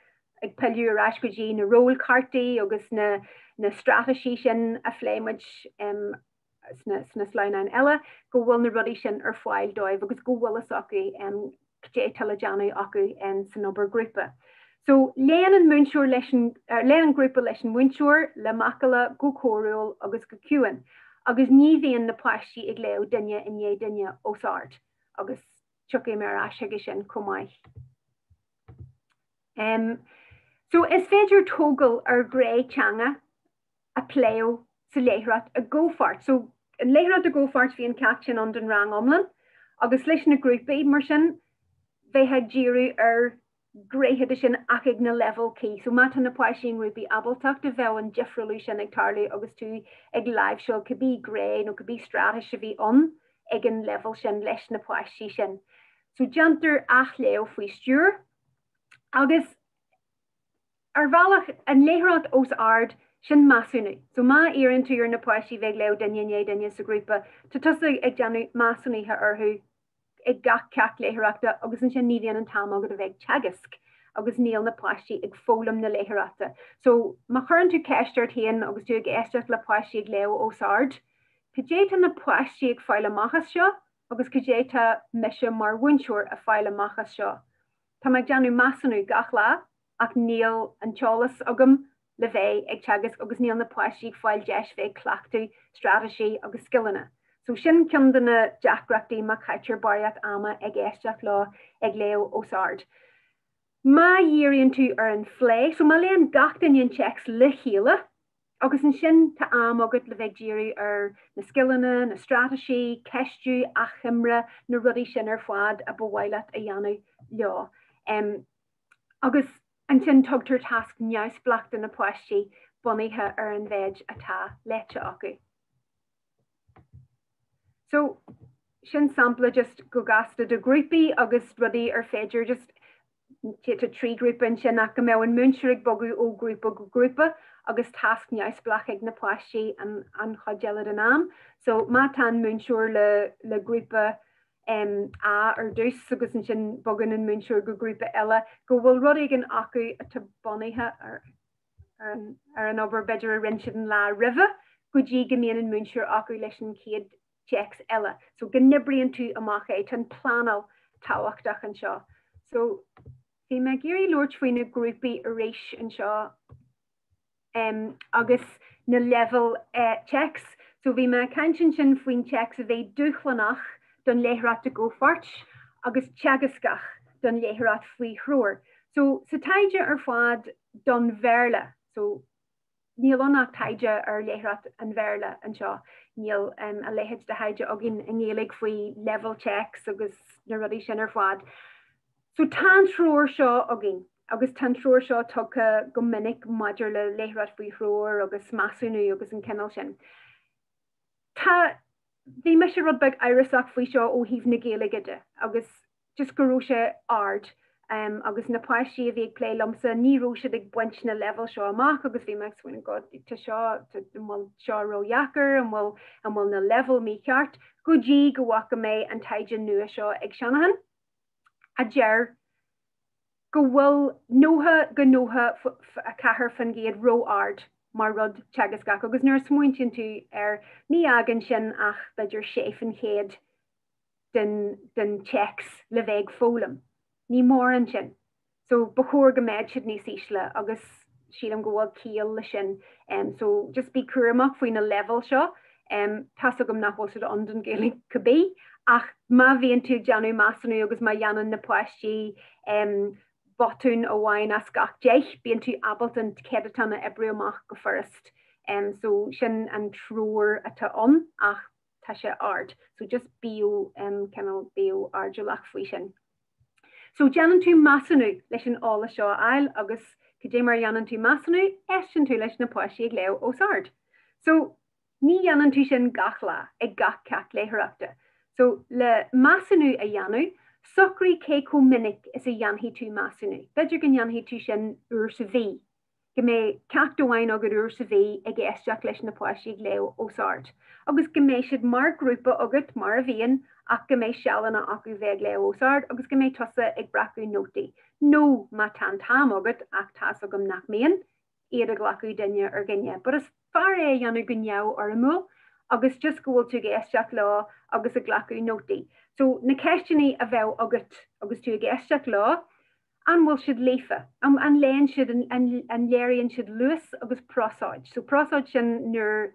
ag peiliú ar ais go dtí na ról cartaí agus na strategy sin a phléimiid sna Scileanna eile, go bhfuil na rudaí sin ar fáil dóibh, agus go bhfuil is acu dé taladeanú acu san obair grúpa. So léan an múnsúr léan an grúpa leis an múnsúr le macala go cóúil agus go ciúin. Agus ní bhíonn na páistí ag leo duine in dhé duine ósáard, agus tucaí mar ais heige sin comáid. So is féidir tógal ar gré teanga a pléadh sa léitheoireacht a ggófart. So an léitheoireacht a ggófart bhíonn ceacht sin an den rang omlan, agus leis na grúpaí mar sin bheithe díriú ar gréthe sin ach ag na level cé. So mata na páistí an grúpaí abalteachta bheith an difriúla sin ag tarlaú agus tú ag live seo could gré nó could strategy bhí an ag an level sin leis na páistí sin. So deantar ach leo faoi stúr, agus ar bhealach an léitheoireacht os ard sin Measúnú. So má éireann tú ar na páistí bheith leo duine sa grúpa, tá tusa ag deanú Measúníthe orthú ag gach ceach léitheoireachta, agus an sin ní bhíonn an tam agad a bheith teagasc, agus níl na páistí ag foghlaim na léitheoireachta. So má churann tú ceisteart haon agus tú ag éisteart le páistí ag leo os ard, codéta na páistí ag fáil amachas seo, agus codéta mise mar bhunsúr a fáil amachas seo. Tá ag deanú Measúnú gach lá, ach níl an teolas agam le bheith ag teagasc, agus níl na páistí ag fáil deis bheith clachtú strategy agus Scileanna. So sin ceann na deachreachtaí má chaitir baireacht ama ag éisteach lá ag leo os ard. Má dhéiríonn tú ar an phlé, so má léon gach duine checks le chéile, Agus an sin tá am agad le bheith díriú na Scileanna, na Straitéisí, ceistú, achimre, na rudí sin fad a bhhaile a dhéanú leo. Agus an sin tugtar tasc neas blachta na poistí bunaithe an bhéid atá leite acu. So sin sampla just go gasta de grúpaí agus rudí féidir just a trí grúpa sin ach go mé an múnseirigh bogu ó grúpa go grúpa agus tasc neas blach ag na poistí an chodéile an am. So má tan múnseúr le grúpa ar dús agus an sin bogan an múnseúr go grúpa eile go bhfuil rudí an acu atá bunaithe ar an obair beidir a rinsead an lá rive go dtí go mbíonn an múnseúr acu leis an céad checks eile. So gnibrion tú amach é tan plánal táhachtach an seo. So bhí me géirí Lord faoin na grúpaí a réis an seo agus na level checks. So bhí me caintin sin faoin checks a bheith dúchlanach don léitheoireacht go fort agus teagasc don léitheoireacht faoi threoir. So sa taide ar fad don bhéarla. So níl annach taide ar léitheoireacht an bhéarla an seo. Níl a léitheid de haide agin an ngéalaigh faoi level checks agus na rudí sin ar fad. So tá threoir seo agin. Agus tan threoir seo tucha go minic maidir le léitheoireacht faoi threoir agus measúnú agus an cineál sin. Tá bhí me sé rud beag éireach faoi seo ó híomh na Gaeilge agus just go raibh sé ard agus na poistí a bhí ag plé lomsa ní raibh sé ag buint na level seo amach agus bhí me suin god tá seo bhfuil seo roiheachar an bhfuil na level mí cheart go dtí go bhacha mé an taide nua seo ag seannahan a dear go bhfuil nótha go nótha a cethir fan géad ro ard mar rud teagasc agus nuair smuintin tú ní agan sin ach beidir sé fan chéad den checks le bheith foghlaim. Ní mór an sin. So bechóir go méid siad níos ísle agus siad am go bhfuil cíal le sin. So just bí cuaramach faoin na level seo tas agam nachhfuil siad an don Gaeilge cabbé ach má bhíonn tú deanú measúnú agus má dhéanann na poistí botún a bhhain as gach deich bíonn tú abaltan cheachtanna ebriúach go first. So sin an threoir atá an ach tá sé ard. So just bíú cenal bíú ardúlach faoi sin. So deanan tú measúnú leis an ála seo ail agus go dé mar dheanan tú measúnú eistin tú leis na poistí ag leo ó sard. So ní dheanan tú sin gach lá ag gach ceacht léitheoireachta. So le measúnú a dheanú Sucrí cé có minic is a dheanhí tú measúnú. Beidir go dheanhí tú sin uair sa bhí. Go mé ceacht amháin agad uair sa bhí ag éisteach leis na poistí ag leo ó sard. Agus go mé siad mar grúpa agat mar a bhíon ach go mé Scileanna acu bheith leo ó sard agus go mé tusa ag bracú nótaí. No má tan tam agat ach tas agam nach méon iad a ghlacu duine ar ginne. But is far é dheanú go neamh ar a mú agus just gohfuil tú éisteach lá agus a ghlacu nótaí. So na ceistení a bheith agat agus tú ag éisteach lá an bhfuil siad léfa an léon siad an léiríonn siad luas agus prósáid. So prósáid sin nuair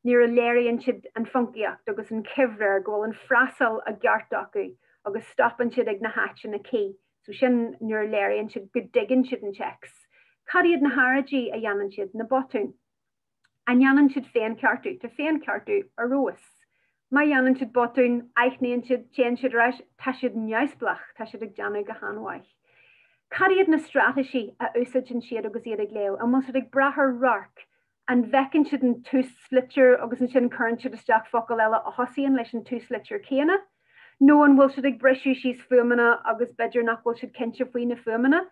a léiríonn siad an funkiacht agus an cibhrear gohfuil an freasal a gceart acu agus stopan siad ag na háit na cé. So sin nuair léiríonn siad go diggin siad an checks. Cad iad na háidí a dhéanann siad na botún. An dhéanann siad féin ceartú, tá féin ceartú a roas. Má dhéanann siad botún, aithníonn siad, téann siad reis, tá siad neamhsplach, tá siad ag deanú go hanmhaith. Cad iad na Straitéisí a úsáidn siad agus iad ag leo, a muss ag brathar rarc an bhecinn siad an tús slitúr agus an sin chuann siad isteach focail eile a thosaíonn leis an tús slitúr céanna. No an bhfuil siad ag breisiú síos fuamanna agus beidir nach bhfuil siad cinnte faoin na fuamanna.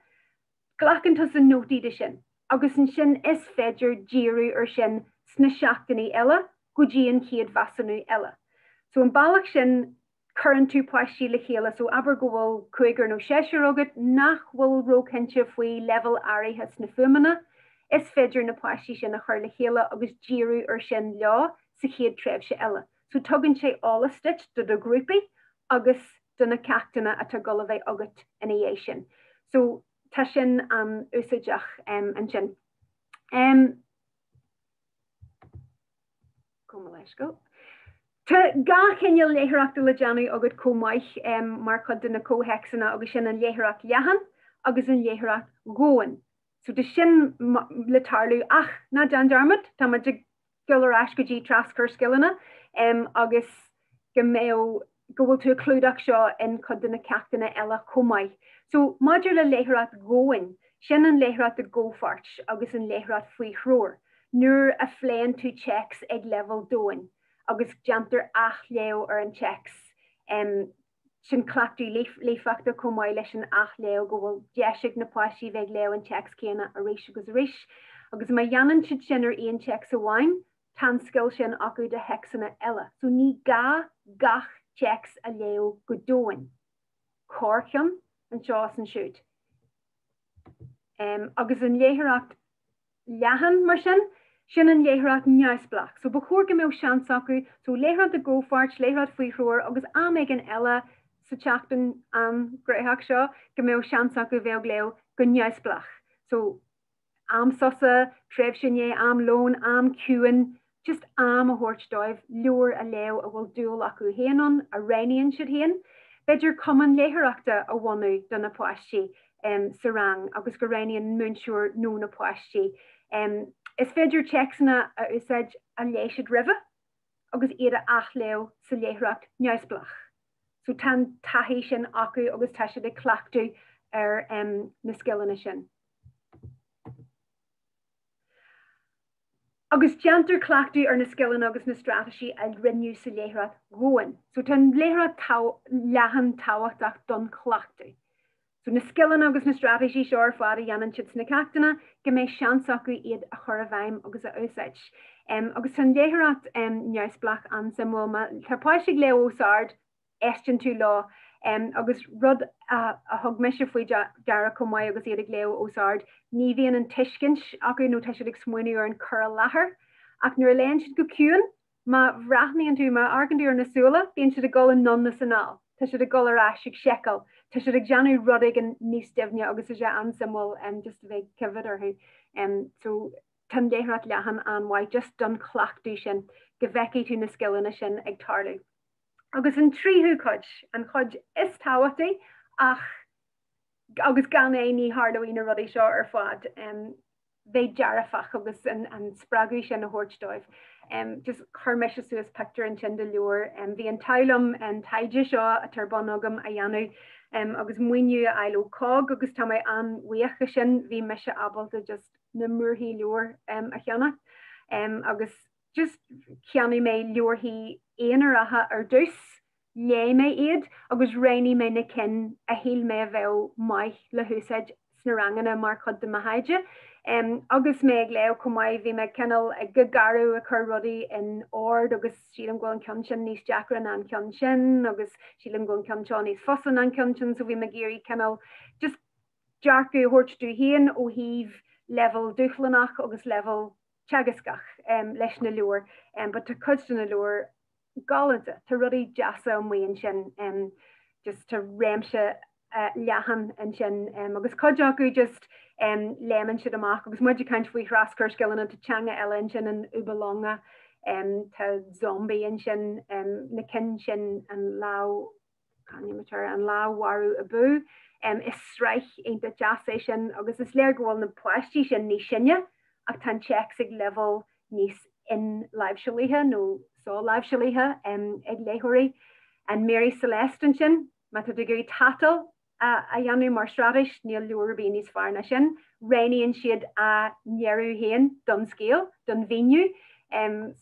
Glacanntas an nótaí de sin, agus an sin is féidir díriú ar sin sna seachtaí eile go dtí an chéad measúnú eile. So an bailach sin chuann tú poistí le chéile, so aber go bhfuil chuigear nó séisiir agat nach bhfuil rócinnte faoi level áirithe na fuamanna, is féidir na poistí sin a chuir le chéile agus díriú ar sin lá sa chéad tréimhse eile. So tugann sé álastit do do grúpaí agus donna cheachtanna atá gula bheith agat in é sin. So tá sin an úsáideach an sin. Come leis go. Tá ga chéineal léitheoireachta le deanú agad comhaith mar chud duna cóhexanna agus sin an léitheoireacht leathan agus an léitheoireacht góin. So de sin le tarlú ach na Jandarmid tá ma de gulráis go dtí Traschur Scileanna agus go méo gohfuil tú clúdach seo in chud na cheachtanna eile chomai. So maidir le léitheoireacht góin, sin an léitheoireacht a ggófart agus an léitheoireacht faoi threoir. Nuair a phléann tú checks ag level doin, agus jantar ach leo ar an checks. Sin clachtú léifachta chomai leis an ach leo go bhfuil deisiigh na páisí bheith leo an checks céanna a rééis agus rééis. Agus ma dhéanann siad sin ar aon checks amháin, tan scill sin acu de hexanna eile. So ní gach checks a leo go dóin. Córceann an seo an siúd. Agus an léitheoireacht leathan mar sin an léitheoireacht neamhsplach. So bechóir go méo seans acu, so léitheoireacht a ggófart, léitheoireacht faoi threoir, agus ag an eile sa cheachtain an gréithach seo go méo seans acu bheag leo go neamhsplach. So am sosa, tref sinné, am lón, am cuan, just am a hortdóibh, leor a leo a bhfuil dúil acu héanon, a réiníonn siad héan. Beidir cuman léitheoireachta a bhhainú don na páistí sa rang, agus go réiníonn múnsúr nó na páistí. Is féidir checksna a úsáid a léisiad rive, agus iad a ach leo sa léitheoireacht neamhsplach. So tan taithí sin acu agus tá siad ag clachtú ar na Scileanna sin. Agus jantar clachtú ar na Scileanna agus na Straitéisí a rinneú sa léitheoireacht góin. So tan léitheoireacht leathan táhachtach don clachtú. So na Scileanna agus na Straitéisí seo ar fád a dhéanann siad sna cheachtanna go méid seans acu iad a chur a bhaim agus a úsáid. Agus tan léitheoireacht neamhsplach an samhfuil tá páisig leo ósáard eistin tú lá agus rud a thug meise faoi dearcadh chomai agus iad ag leo ósáard, ní bhíonn an tuiscint acu nó tá siad ag smuoinú ar an chur láthair, ach nuair a léonn siad go ciúin, má bhreathnaíonn tú má argandú ar na súla, bíonn siad a gol an non na sanál, tá siad a gol arás ag seiceal, tá siad ag deanú rud ag an níos deimhne agus is an samhfuil just a bheith cifid orthu. So tan léitheoireacht leathan an mhaid just don clachtú sin go bheicí tú na Scileanna sin ag tarlú. Agus an tríthú chuid, an chuid is táhachtaí ach agus gan é ní hardhaí na rudaí seo ar fád bheith dearfach agus an inspreagadh sin na hortdóibh. Just chuirmeis suas picture an sin de leor, bhí an tailm an taide seo a tarbon agam a dhéanú agus muoinú a eiló cog agus tá mé an bhuiacha sin bhí meise abalta just na muirthaí leor a cheannach. Agus just ceannaí mé leorthaí éanaratha ar dús, lé mé iad, agus réí mé na cin a híl mé a bheith maith le húsáid sna ranganna mar chud de mahaide. Agus mé ag leo chomai bhí me cinnal ag go garú a chur rudaí in ord, agus sílam go an ceann sin níos Jacqueline an ceann sin, agus sílam go an ceann seo níos fosan an ceann sin, so bhí me géirí cinnal just dearcadh hortdú héan ó híh level dúchlanach agus level teagasc leis na leor, but tá cuid na leor galanta tá rudaí deasa an mhaon sin just tá réimse leathan an sin agus cuid acu just léman siad amach agus muidir caint faoi Traschur Scileanna tá teanga eile an sin an ubalonga tá zombie an sin na cin sin an lá an láhharú a bú is sreich ainta deasa sin agus is léir go bhfuil na páistí sin ní sinne ach tan checks ag level níos in leibhsealaithe nó só leibhsealaithe ag léitheoirí an Mary Celeste an sin, má tá gurí tatal a dhéanú mar Straitéis níl leor bí níos fearna sin, réiníonn siad a nearú héan don scéal, don bhíniu,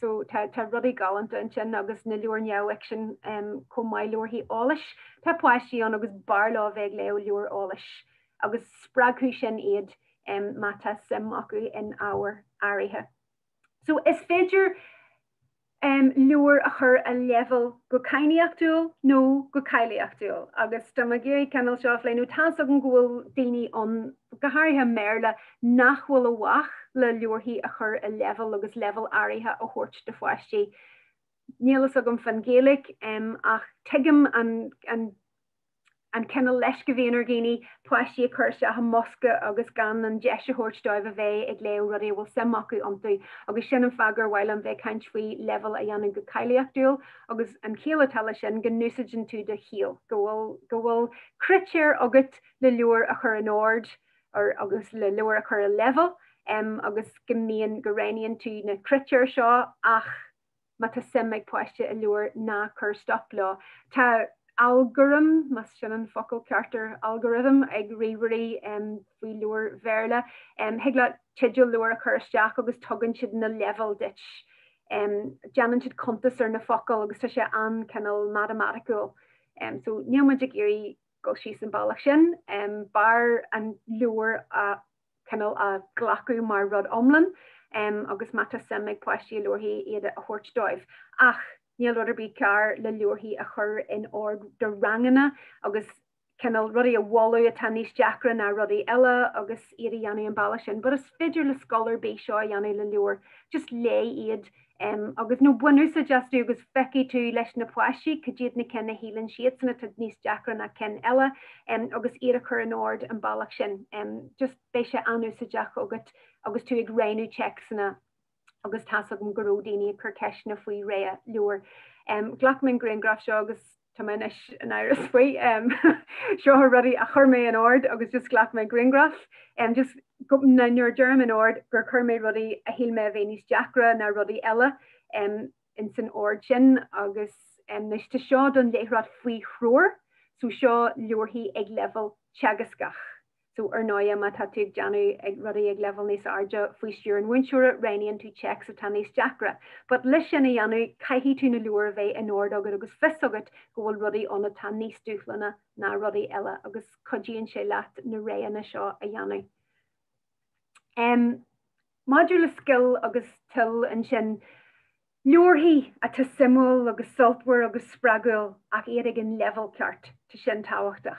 so tá rudaí galanta an sin agus na leor neamhaic sin chomai leorthaí álais, tá páistí an agus barlá bheith leo leor álais, agus spreagadh sin iad má tá sim acu in ábhar áirithe. So is féidir leor a chur a level go cainiachtúil nó go caiiliachtúil, agus tá géirí cinnal seo léú tá an ghfuil daoine an gothairithe méle nach bhfuil a bhaach le leorthaí a chur a level agus level áirithe a thuirt de foiistí. Nílas agam fan Gaelic ach tuigim an cinnal leis go bhíonar géine páistí a chuirse a mosca agus gan an deise thuirtdóibh a bheith ag leo rudaí bhfuil sim acu antú agus sin an feagar bhil an bheith caint faoi level a dhéanamh go caiiliachtúil agus an chéile tal sin go núsaidan tú de chial. Go bhfuil critéir agat le leor a chur an ord or agus le lewer a chur a level agus gomíon go réíonn tú na creature seo ach mat a simig poiste a lewer na chur stop lá. Tá algorithm mas sin an focal charter algorithm ag rií fao lewer verle hegla tiidir lewer a chusteach agus tugann siad na level ditch. Janan siad contas ar na focal agus tá sé an canal mathematical. So neomagic iri go sí an bailach sin bar an lewer a canal a glacu mar rod omlan agus mata simig poistí leorhí iad a hort dóibh. Ach níl ruidir bí cear le leorhí a chur in hArdranganna agus canal rudí a wallú a taníos Jacqueline na rudí eile agus iad a dhéanú an bailach sin, but is féidir le scholar bé seo a dhéanú le leor just lé iad agus nó buú sa justú agus feici tú leis na poistí cadíad na cenne hílann siad sanna tu níos Jacqueline a cen eile agus iad a chur an ord an bailach sin just bé sé anú sa Jack agus tú ag réinú check sanna agus tasag an goródaine chur ceisna faoi ré leor. Glach min graingraf seo agus tamis an iris faoi seo rudí a chur mé an ord agus just glach mé graingraf just go na nuair derm an ord gur chur mé rudí a híl mé bhéníos Jacqueline na rudí eile in san ord sin agus nuiste seo don léithreacht faoi threoir so seo leorhí ag level theagasc. So noia ma tatu janu ag ruddy ag level nis arja fuistir and winsure rainian to checks of tanis jacra. But lishan a yanu kaihi tuna lure ve an ordog agus fisogat go will ruddy on a tanis duflana na ruddy ella agus koji and shelat na rea na shaw a yanu. Modular skill agus till and shin Lurhi at a simul agus saltware agus spragul ach erigin level chart to shin tawachtach.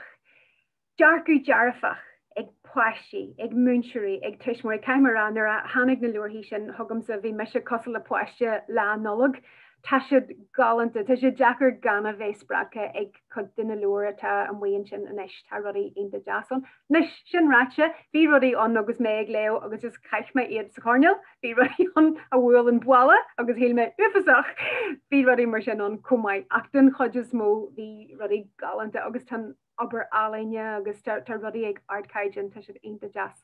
Dearcadh dearfach ag poisí, ag múnseirí, ag tuismór camera nar a hanig na luirhí sin thugam sa bhí meise cosal le poiste lá nolog, tá siad galanta, tá siad hArdranganna bheith spracha ag chud duna luair atá an bhaon sin inis tá rudaí aonanta deasan. Nis sin ráite, bhí rudaí an agus mé ag leo agus is caiich mé iad sa corneal, bhí rudaí an a bhfuil an bhuala agus híl mé ufasach, bhí rudaí mar sin an cumáid ach den chuidir mó bhí rudaí galanta agus tan aber alaine agus tar ruddy ag ardcaidin tá siad aonanta deas.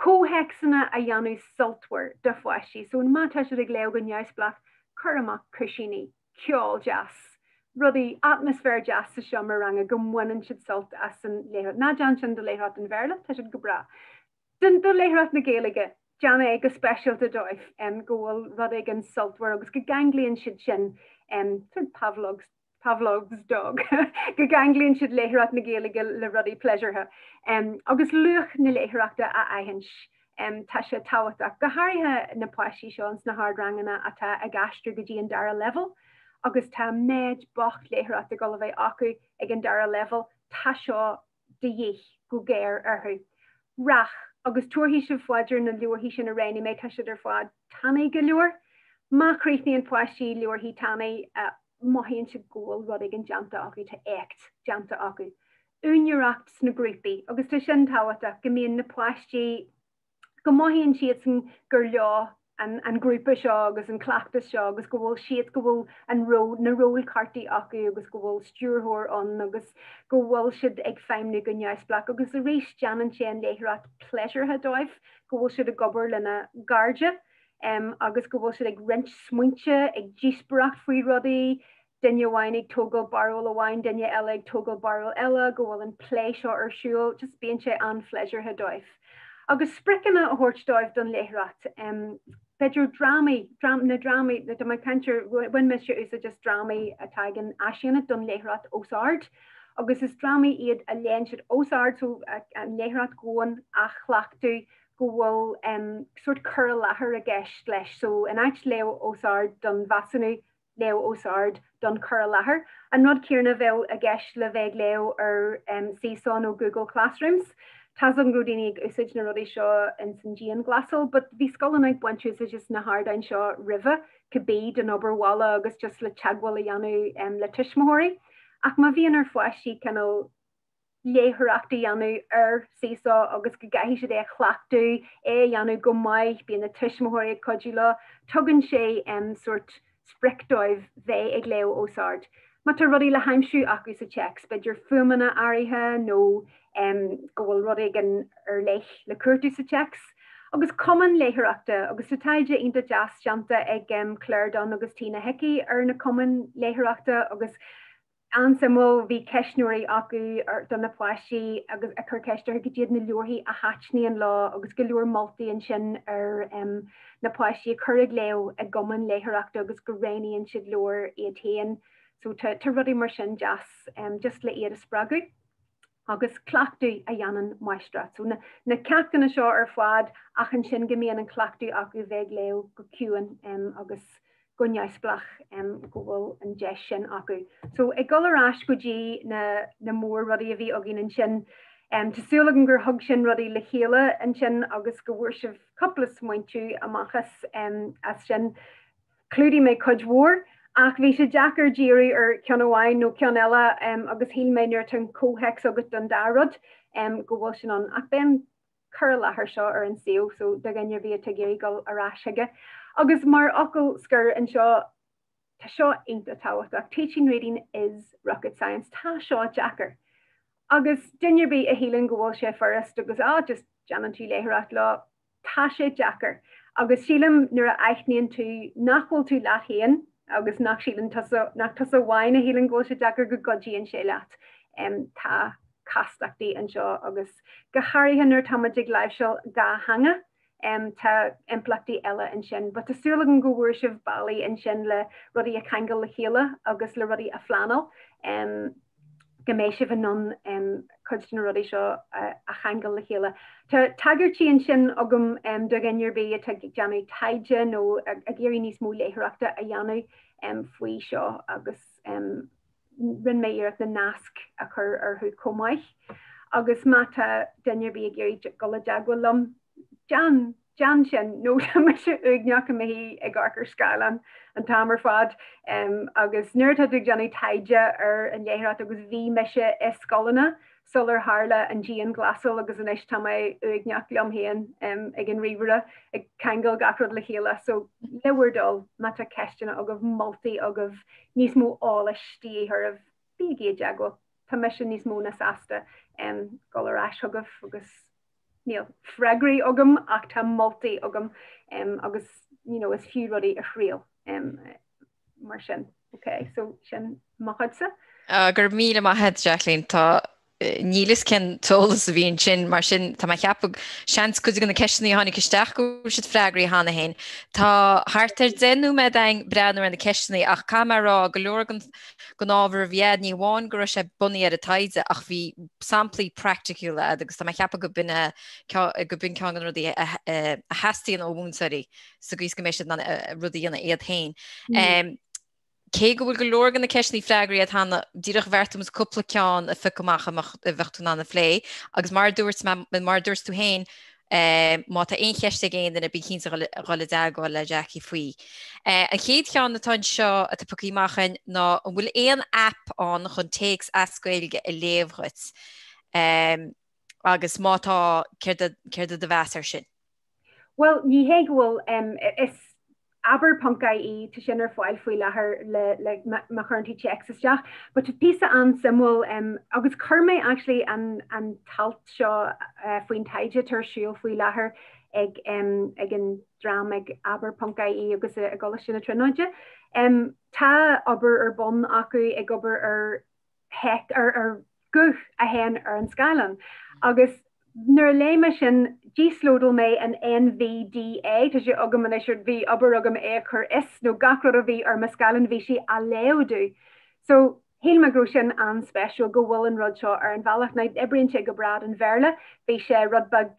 Cóhexanna a dhéanú saltware de foiisi, so má tá siad ag leo go neamhsplach churamach cusini, ceol deas, ruddy atmosfér deas sa seo mar ranga go mhaineann siad salt as an léithreacht. Ná dean sin do léithreacht an bhéarla, tá siad go bra. Den do léithreacht na Gaeilge, deanna ag go special de dóibh go bhfuil rud ag an saltware agus go ganglíonn siad sin sort Pavlov's dog. Go ganglíonn siad léithreacht na Gaeilge le ruddy pleasure agus luach na léithreachta a aithins tá sé táhaach. Go háirithe na poisí seo na hArdranganna atá a gastra go dtí an dara level, agus tá méid bocht léithreacht a go bheith acu ag an dara level, tá seo de dhéich go géir arthú. Rach agus tuairhí sin foiidir na luairhí sin a réine mé tá siad ar fád tanna go leor, má chríithníon poisí luairhí tanna Mohin se goal rud an janta acu te echt janta acu. Úneireacht sna grúpaí, agus tu sin táhaach go mbíonn na poistí go maithíonn siad san gur leá an grúpa seo agus an cleachtas seo agus go bhfuil siad go bhfuil an na ról cartaí acu agus go bhfuil stúrthóir an agus go bhfuil siad ag feimnú go neamhsplach agus a rís deanan sé an léithreacht pleasure dóibh go bhfuil siad a gobar lena garde agus go bhfuil siad ag rint smuinte ag díosparach faoi rudaí, Dinne wine ag tógal barrel a wine, dinne eile ag tógal barrel eile, go bhfuil an plé seo ar siúil, just bíonn sé an pleasure dóibh. Agus spriccanna a hort dóibh don léithreacht. Beidir na drama, that my cancer, when Mr. Usa just drama a tagan asiana don léithreacht ósard, agus is drama iad a léin siad ósard, so an léithreacht goin a chhlachtú, go bhfuil sort cur láthair a gceist leis, so an ait leo ósard don Measúnú, leo ósard don cur láthair. An rud céarna bheith a gceist le bheith leo ar Ceisteanna ó Google Classrooms. Tás an grúdaine ag úsáid na rudaí seo in san Gian glasal, but bhí scolann ag buint úsáid na hArdain seo rive, cabbéad an oberwala agus just le teagháil a dhéanú le tuismóirí. Ach má bhíonn ar foiisí canal léithreachta dhéanú ar Ceisteá agus go gaithí siad é chhlaachú dhéanú go maiid bíonn na tuismóirí ag codú le, tugann sé sort spricdóibh bheith ag leo ósard. Má tá rudaí le haimsú acu sa checks, beidir fumanna áirithe nó go bhfuil rud igen leith le cuairtú sa checks. Agus cuman léitheoireachta agus taide inta jazz seanta ag Cléadh agus Tina Hickey na cuman léitheoireachta agus ansamó bhí ceisniúirí acu donna pláisí agus a chur ceistir go dtíad na leorthaí a háitní an lá agus go leor moltaí an sin na pláisí churig leo ag goman léitheoireachta agus go réíonn siad leor iad tain. So tá rudí mar sin jazz just le iad a sppragu. Agus clachtú a dhéanaan maistra. So na cheachtanna seo fád ach an sin go mbíonn an clachtú acu bheith leo go ciúin agus go neisblach go bhfuil an deis sin acu. So ag golarás go dtí na mór rudí a bhí agin an sin tásúlagan gur thug sin rudí le chéile an sin agus go bhfuair sibh coppla smaointú amachas as sin clúdaí mé cuid mhór. Ach bhí sé Jackar díriú ceanháin nó ceanella agus hí méidir an cóhex agus don dárod go bhfuil sin an ach ben chur lethir seo an saoh so de gannne bhí te géirí go aráisiige. Agus mar ocail scur an seo tá seo inta táhaach. Teaching reading is rocket science. Tá seo Jackar. Agus dunne bí a hílann go bhfuil sé first agus just Janan tú léitheoireacht lá tá sé Jackar. Agus sílam nuair a aithníonn tú nachhfuil tú leat héan agus nach sílan nach tas bhhain a hílann ggóil sé Jackar go godíonn sé leat tá castachtaí an seo agus go háirithe nuair táidig leibh seo ga hanga tá implachtaí eile an sin, but tásúlagan go bhfuair sibh bailí an sin le rudí a cheangal le chéile agus le rudí a phleanal go mééis sibh non chuid na rudí seo a cheangal le chéile. Tá tagartí an sin agam do gannnear bí a deanú taide nó a géirí níos mó léitheoireachta a dheanú faoi seo agus rinn méíart na nasc a chur arthú comáith. Agus mata dunne bí a géirí go le deagwalum Jan sin nó me se ugneach a mé ag garchar Scileanna an tamar fad agus nuir tá deanú taide an léitheoireacht agus bhí me se is Scileanna solar hála an Gian glasol agus an éis tá ugneach leom héan ag an rihre ag cheangal gacrod le chéile so lehardal mata ceistena agah moltaí agah níos mó álaistí ar a bí géad agah tá me se níos mó na sasta golarás agah agus níl fregraí agam ach tá moltaí agam agus is fiú rudí a chríal mar sin. Okay, so sin machadsa? Gur míle maithad Jacqueline tá nílas cin tólas a bhíon sin mar sin tá cheappa seans chuid gan na ceisnaí tháinig isteach go si freagraí hána hain. Tá hartar dénú me daing breanú an na ceisnaí ach camerará go leor go ábhar bhéad ní bháin go sé bunaí ar a taide ach bhí samplaí practical agus tá cheappa go bin cean rudí a heastíon ó bhúnsaí so go mééis rudí anna iad hain. Cé go bhfuil go leor gan na ceisnaí freagraí a tána díreach bhharrtamas cúpla ceán a ficamach a bhechtún anna phlé, agus mar dúirt tú hain má tá aon cheiste géin na bí cínta rolla deagháil le Jackie faoi. An chéad ceán natá seo a pucaíachchan ná bhfuil éon app an chun takes ascuilge i léomhchuit agus mátá céir de bheasar sin. Well, ní hé bhfuil is aber punkai to sin foil foil le macharntí checksteach, but to piece an simul agus curme actually an talt seo foin taide Traschur foil her ag an dramig aber punkai agus a go sin a trinoide tá aber bon acu ag ober hek guch a hen an Scileanna agus Nur léime sin díslódal mé an NVDA, tá sé agam an éisiir bhí aber agam chur is nó gacrod a bhí ar Scileanna bhí si a leodú. So héil me gro sin an special go bhfuil an rud seo ar an bhealach naid ibríonn sé go brad an bhéirle, bhí sé rudbag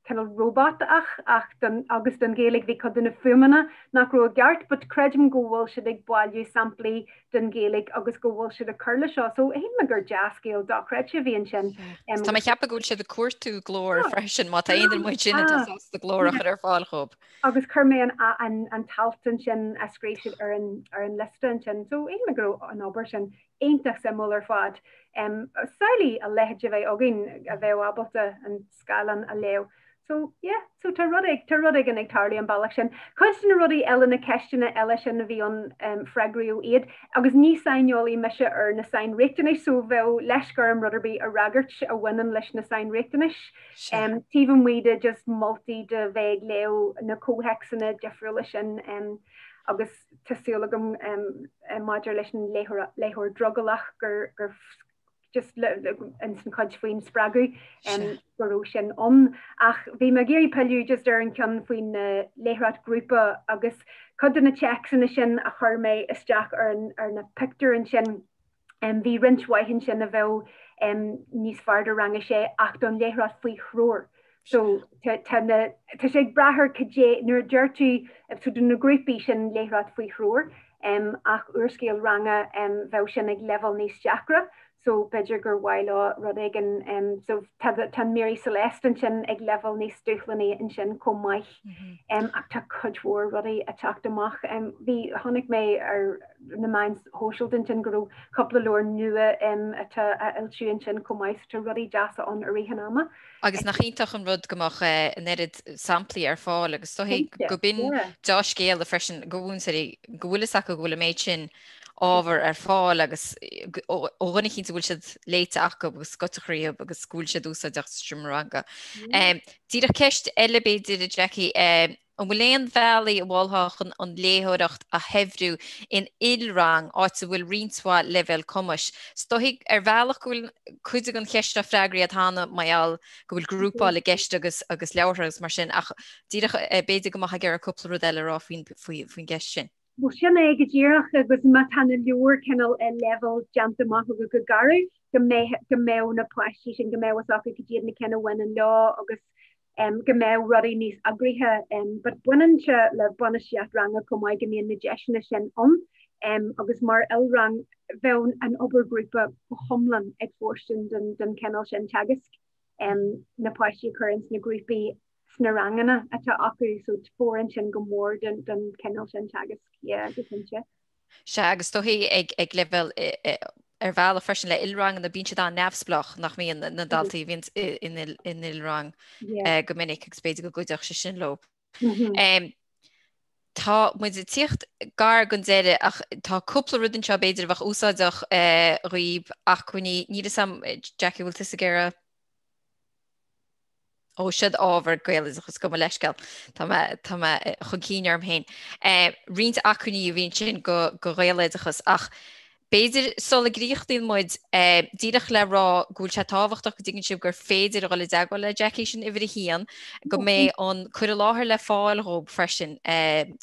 canal robot ach agus den gélig bhí chud na fumana nach ro geart, but credim go bhfuil si ag báilú samplaí den gélig agus go bhfuil si a curla seo, so hé me gur jazzcéil dá creid se bhíon sin. Tá me cheappa gúil si a cuairtú glór freisin má éidir mu sin de glórach ar fáil chob. Agus chur mé an taltan sin a scréisiid ar an listan sin, so hé me gro an obair sin éintach simú ar fad. Saoilí a lehéide bheith agin a bheith abalta an Scileanna a leo. So yeah, so tá rudig an ag tarlaí an bailach sin. Coist na rudí eile na ceistena eile sin na bhí an freagraíú iad, agus ní sainolaí meise ar na sain réitenis, so bheith leis gur an ruderbí a ragart a bhainean leis na sain réitenis. Tíhan muide just multi de bheith leo na cóhexanna defriúla sin agus tasúlagam maidir leis an léithóir drogalach gur just in san cod faoin spragu goró sin ach bhí me géirí peiliú just ar an cean faoin léithreacht grúpa agus cod na cheachtanna sin a chuir mé isteach ar na picture an sin bhí rinshhaithin sin a bheith níos fearr ranga sé ach don léithreacht faoi chrúir. So tá sé brathir cadé nuair deirtú tú na grúpaí sin léithreacht faoi chrúir ach uorscéal ranga bheith sin ag level níos deacra. So beidir gur bhaile rudig so tan Mary Celestin sin ag level níos dúchlaní in sin commaich ach tá cudhór rudí a teach amach bhí tháinig mé ar na mains hóisiiltin sin gurú coppla leir nua atá ilsiún sin commáis tá rudí deasa an a rihanama. Agus nach ítach an rud gomach nerid samplaí ar fáil agus stohí go bin dá scéal a freisin gohún gohfuileach a bhfuil méid sin ábhar ar fáil agus óhannig cinn bhfuil siad léiteach agus scotachríomh agus scúil siad úsa deach ranga. Díreach ceist eile beidir a Jackie an bhfuil Valley a bháilthach an léitheoireacht a heimhrú in ilrang áit sa bhfuil rionsá level comas. Stoigh ar bhealach gohfuil chuide an cheiste freagraí a tána maiall go bhfuil grúpáil a gceist agus leabharthas mar sin ach díreach beidir go maitha gur a coppla rud eile rá faoin gceist sin. Well, sin ag ddíireach agus mat hanna leor kennal level jamtamach go garu go mé na pleisi sin go méach go dtíad na kenna win an lá agus go mé rudí níos agrithe but buinan se le bainistíocht ranga comá go míon na deisina sin agus mar ilrang bhein an obergrúpa homlan ag fórstin den kennal sin teagasc na pleisi occurrence na grúpaí H'Ardranganna atá acu so fórin sin go mór den kennal sin teagasc gofinse. Se agus stohí ag level ar bhealach freisin le ilrang na bíonn siad an neamhsplach nach míon na daltaí bhíonn in ilrang go minic agus beidir go gcuideach sé sin lo. Tá muid tíocht gar gon déire ach tá cúpla rudin seo beidir bfach úsáideach roiomh ach chuoine ní sam Jackie bhfuil tusa gcéire ó siad ábhar gail is agus go leiscail tá chun cíinearm hain. Rint acuní bhíonn sin go réalaidechas ach beidir sola gríochtaí muid díreach le rá gúil se táhachtach go dtígann sib gur féidir a gáil deagháil le Jackie sin ihir hían go mé an chuir láthir le fáilróg freisin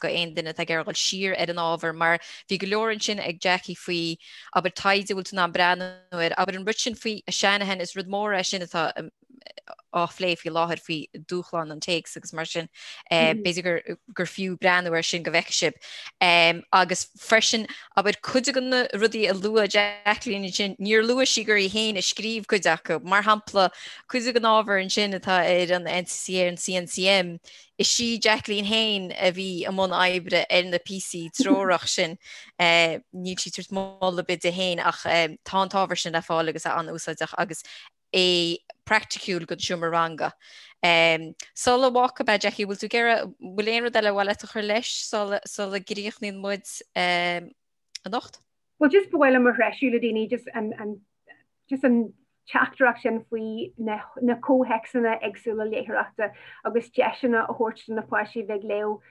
go aon duine a ggéir gáil siar ar an ábhar mar bhí go leorann sin ag Jackie faoi aber taide bhfuil tú ná breanúir aber an rud sin faoi a seanahan is rud mór sin atá áléif í láthir fao dúchláán an takes agus mar sin beidir gur fiú breanúir sin go bhheicisib agus freisin aber chuide gan na rudí a lua Jacqueline sin níor lua si gur í héin a scríb chuide acu mar hampla chuide gan ábhar an sin atá ar an NCCR an CNCM is si Jacqueline hain a bhí am món aibre ar na PC tróireach sin níl si tuairt mála bit a héin ach tá tábhar sin a fáil agus an úsáideach agus é practicúil go siúmar ranga. Sola walk about Jackie bhfuil tú gcéire bhfuil éon rud eile bhile a chur leis sola gríoch níon muid a nocht? Well just bhfuil mar reisiúla daoine just an teachtarach sin faoi na cóhexanna agsúla léitheoireachta agus deisina a thuirt na páisí bheith leo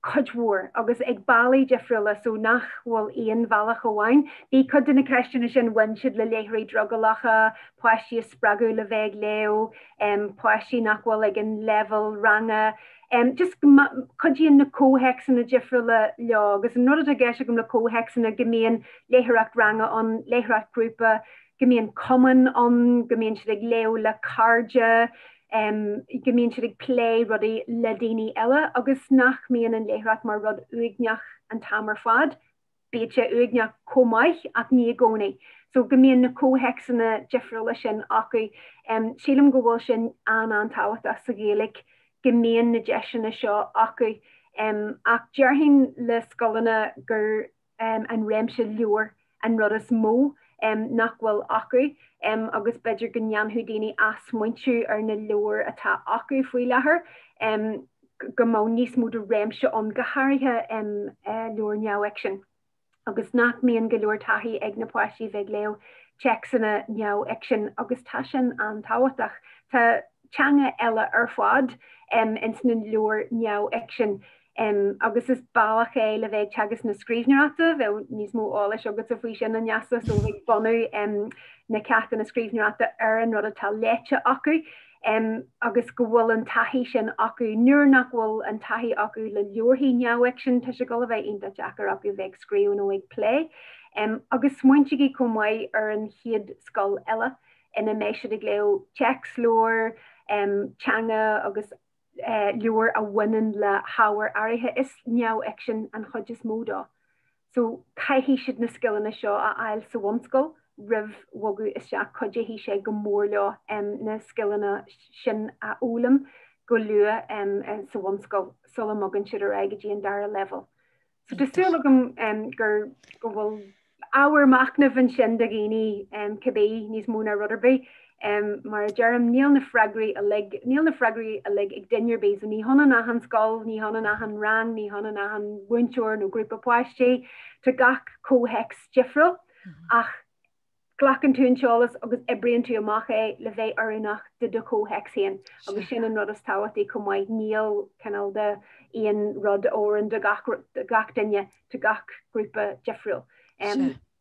cudhór agus ag bailí defriúla so nach bhfuil íon bhealach amháin. Bhí cud na ceistena sin bhain siad le léithrí drogalacha, páisí spragu le bheith leo, páisí nach bhfuil ag an level ranga. Just cudíon na cóhexanna defriúla leo agus an nuair a gceiste go na cóhexanna go mbíonn léitheoireacht ranga an léitheoireacht grúpa, go mbíonn common an go mbíonn siad ag leo le carja, gomíonn siad ag play rudí le daoine eile agus nach míon an léithreacht mar rud uigneach an tamar fad, bíad sé uigneach commaich ach ní gcónaí. So gomíonn na cóhexanna defriúla sin acu sílam go bhfuil sin an táhacht sa Gaelic gomíonn na deisina seo acu ach dearthain le Scileanna gur an réimse leor an rud is mó nachhfuil acu agus beidir go neanthú daoine as muintú ar na leor atá acu faoi lethair go má níos mú a réimse an gothairithe leor neamhaic sin. Agus nach mííon go leor taithí ag na poisí bheith leo cheachtanna neamhaic sin agus tá sin an táhaach tá teanga eile ar fád ins na leor neamhaic sin. Agus is bailach é le bheith teagas na scríbhneachta bheith níos mó álas agus a bhí sin na neasa so bheith bonú na ceachta na scríbhneachta ar an rud atá léite acu agus go bhfuil an taithí sin acu nuair nach bhfuil an taithí acu le leorthaí neamhaic sin tá se go bheith onanta Jackar acu bheith scríú nó ag plé. Agus smuintigí comhaid ar an chiad scoil eile ina méisiad ag leo checks leor teanga agus leor a bhaineann le hábhar áirithe is neamhaic sin an chuid is módá. So caithí siad na Scileanna seo a ail sa bhunscoil rih wogu is seach chuide hí sé go mór leo na Scileanna sin a ólam go lua sa bhunscoil sola mogann siad ar aige an dara level. So tásúla gur go bhfuil ábhar macna bhain sin de géine cabbé níos mó na ruderbí mar dearm níl na freagraí a lig ag dinnear béis ní honna nach an scoil, ní honna nach an rang, ní honna nach an bhainteoir nó grúpa poisté tá gach cóhex difriúil ach glachan tú an seolas agus ibrion tú amach é le bheith arúnach de cóhex héan agus sin an rud is táhaí comhaid níl canal de íon rud óran de gach duine tá gach grúpa difriúil.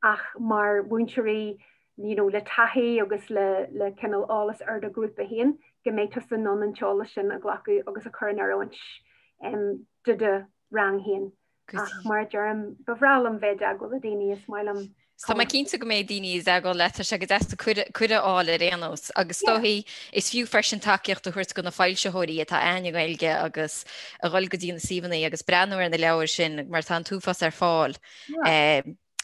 Ach mar bhainteoirí le taithí agus le canal álas ar de grúpa héan go méid tu san non an seolas sin a ghlacu agus a chuirn arhaint de rang héan. Ach mar dearm bhreail an bheith agil a daoine is mailam. Tá mai cinnta go méid daoine is agil letar se go deasta chuide ála réanos agus tóthaí is fiú freisin takeíocht a chuirt go na fáilseóirí atá aine gailge agus a ghil go dtíana síhanna agus breanúir na leabhar sin mar tá túfas ar fáil.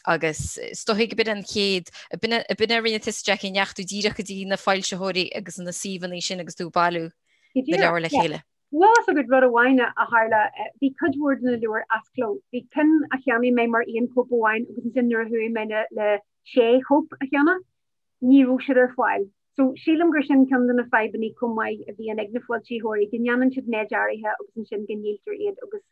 Agus stoigh go bit an chéad a bine riantas Jack in neachtú díriú na fáilseóirí agus na síhanna sin agus dú bailú na leabhar le chéile. Well, so good rud a wine a harla the cudword na leor asclo. The kin a chiami me mar ian cup of wine agus in hu me le sé hope a chiana ni ro file. So Shelam Grishin come in a five ni kumai a the enignafual chi hori ginyanan should nejari ha agus shin ganyilter aid agus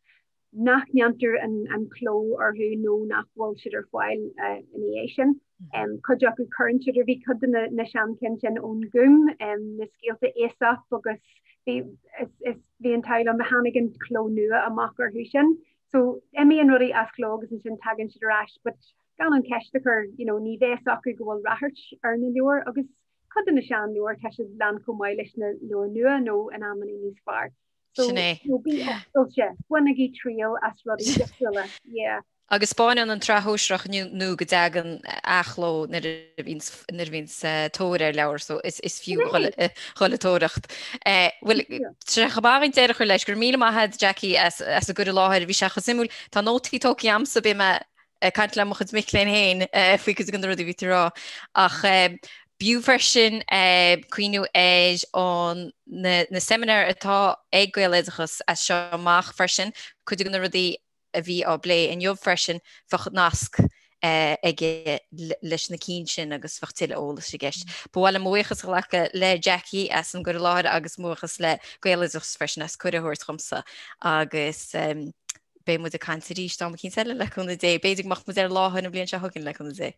nach nyanter and clo or who no nach wal shitter file in Asian. Kujaku current shitter vi kud na sham kenshin on gum the scale to esa agus is the entire mechanigan clo nua a mocker hushin. So Emmy and Ruddy ask log is in tagging rash, but gan an keshtaker, ni ve soccer go rahart ar na lure agus cut in the shan lure teshes land comoilish na lure nua no an amani ni spar. So you'll be one trio as Ruddy yeah. Agus Spáin an trathóireach nó go dagan achló nar víns tóir leabhar so is fiú cholatóireacht. Bhfuil chabáin déidir chu leis gur míle maithe Jackie as a go láthir bhí secha simú tá nótaí tóí amsa be me caiint le mochad miléin héin faoigus gan rudí ví rá ach bú freisin cuiinú éis an na seminar atá ag Gaeilgeachas as seo amach freisin chuidir gan rudí a bhí á blé in job freisin fachnask ige leis na cín sin agus fachtiile ólas sé gist. Bhil muochas go lecha le Jackie as an go láir agus muchas le Gaeilgeachas freisin as chuidirthirt chumsa agus bé mu a cantarí dá cín le chuna dé, béidir macht mu ar láhanna blion se thugann le chuna dé.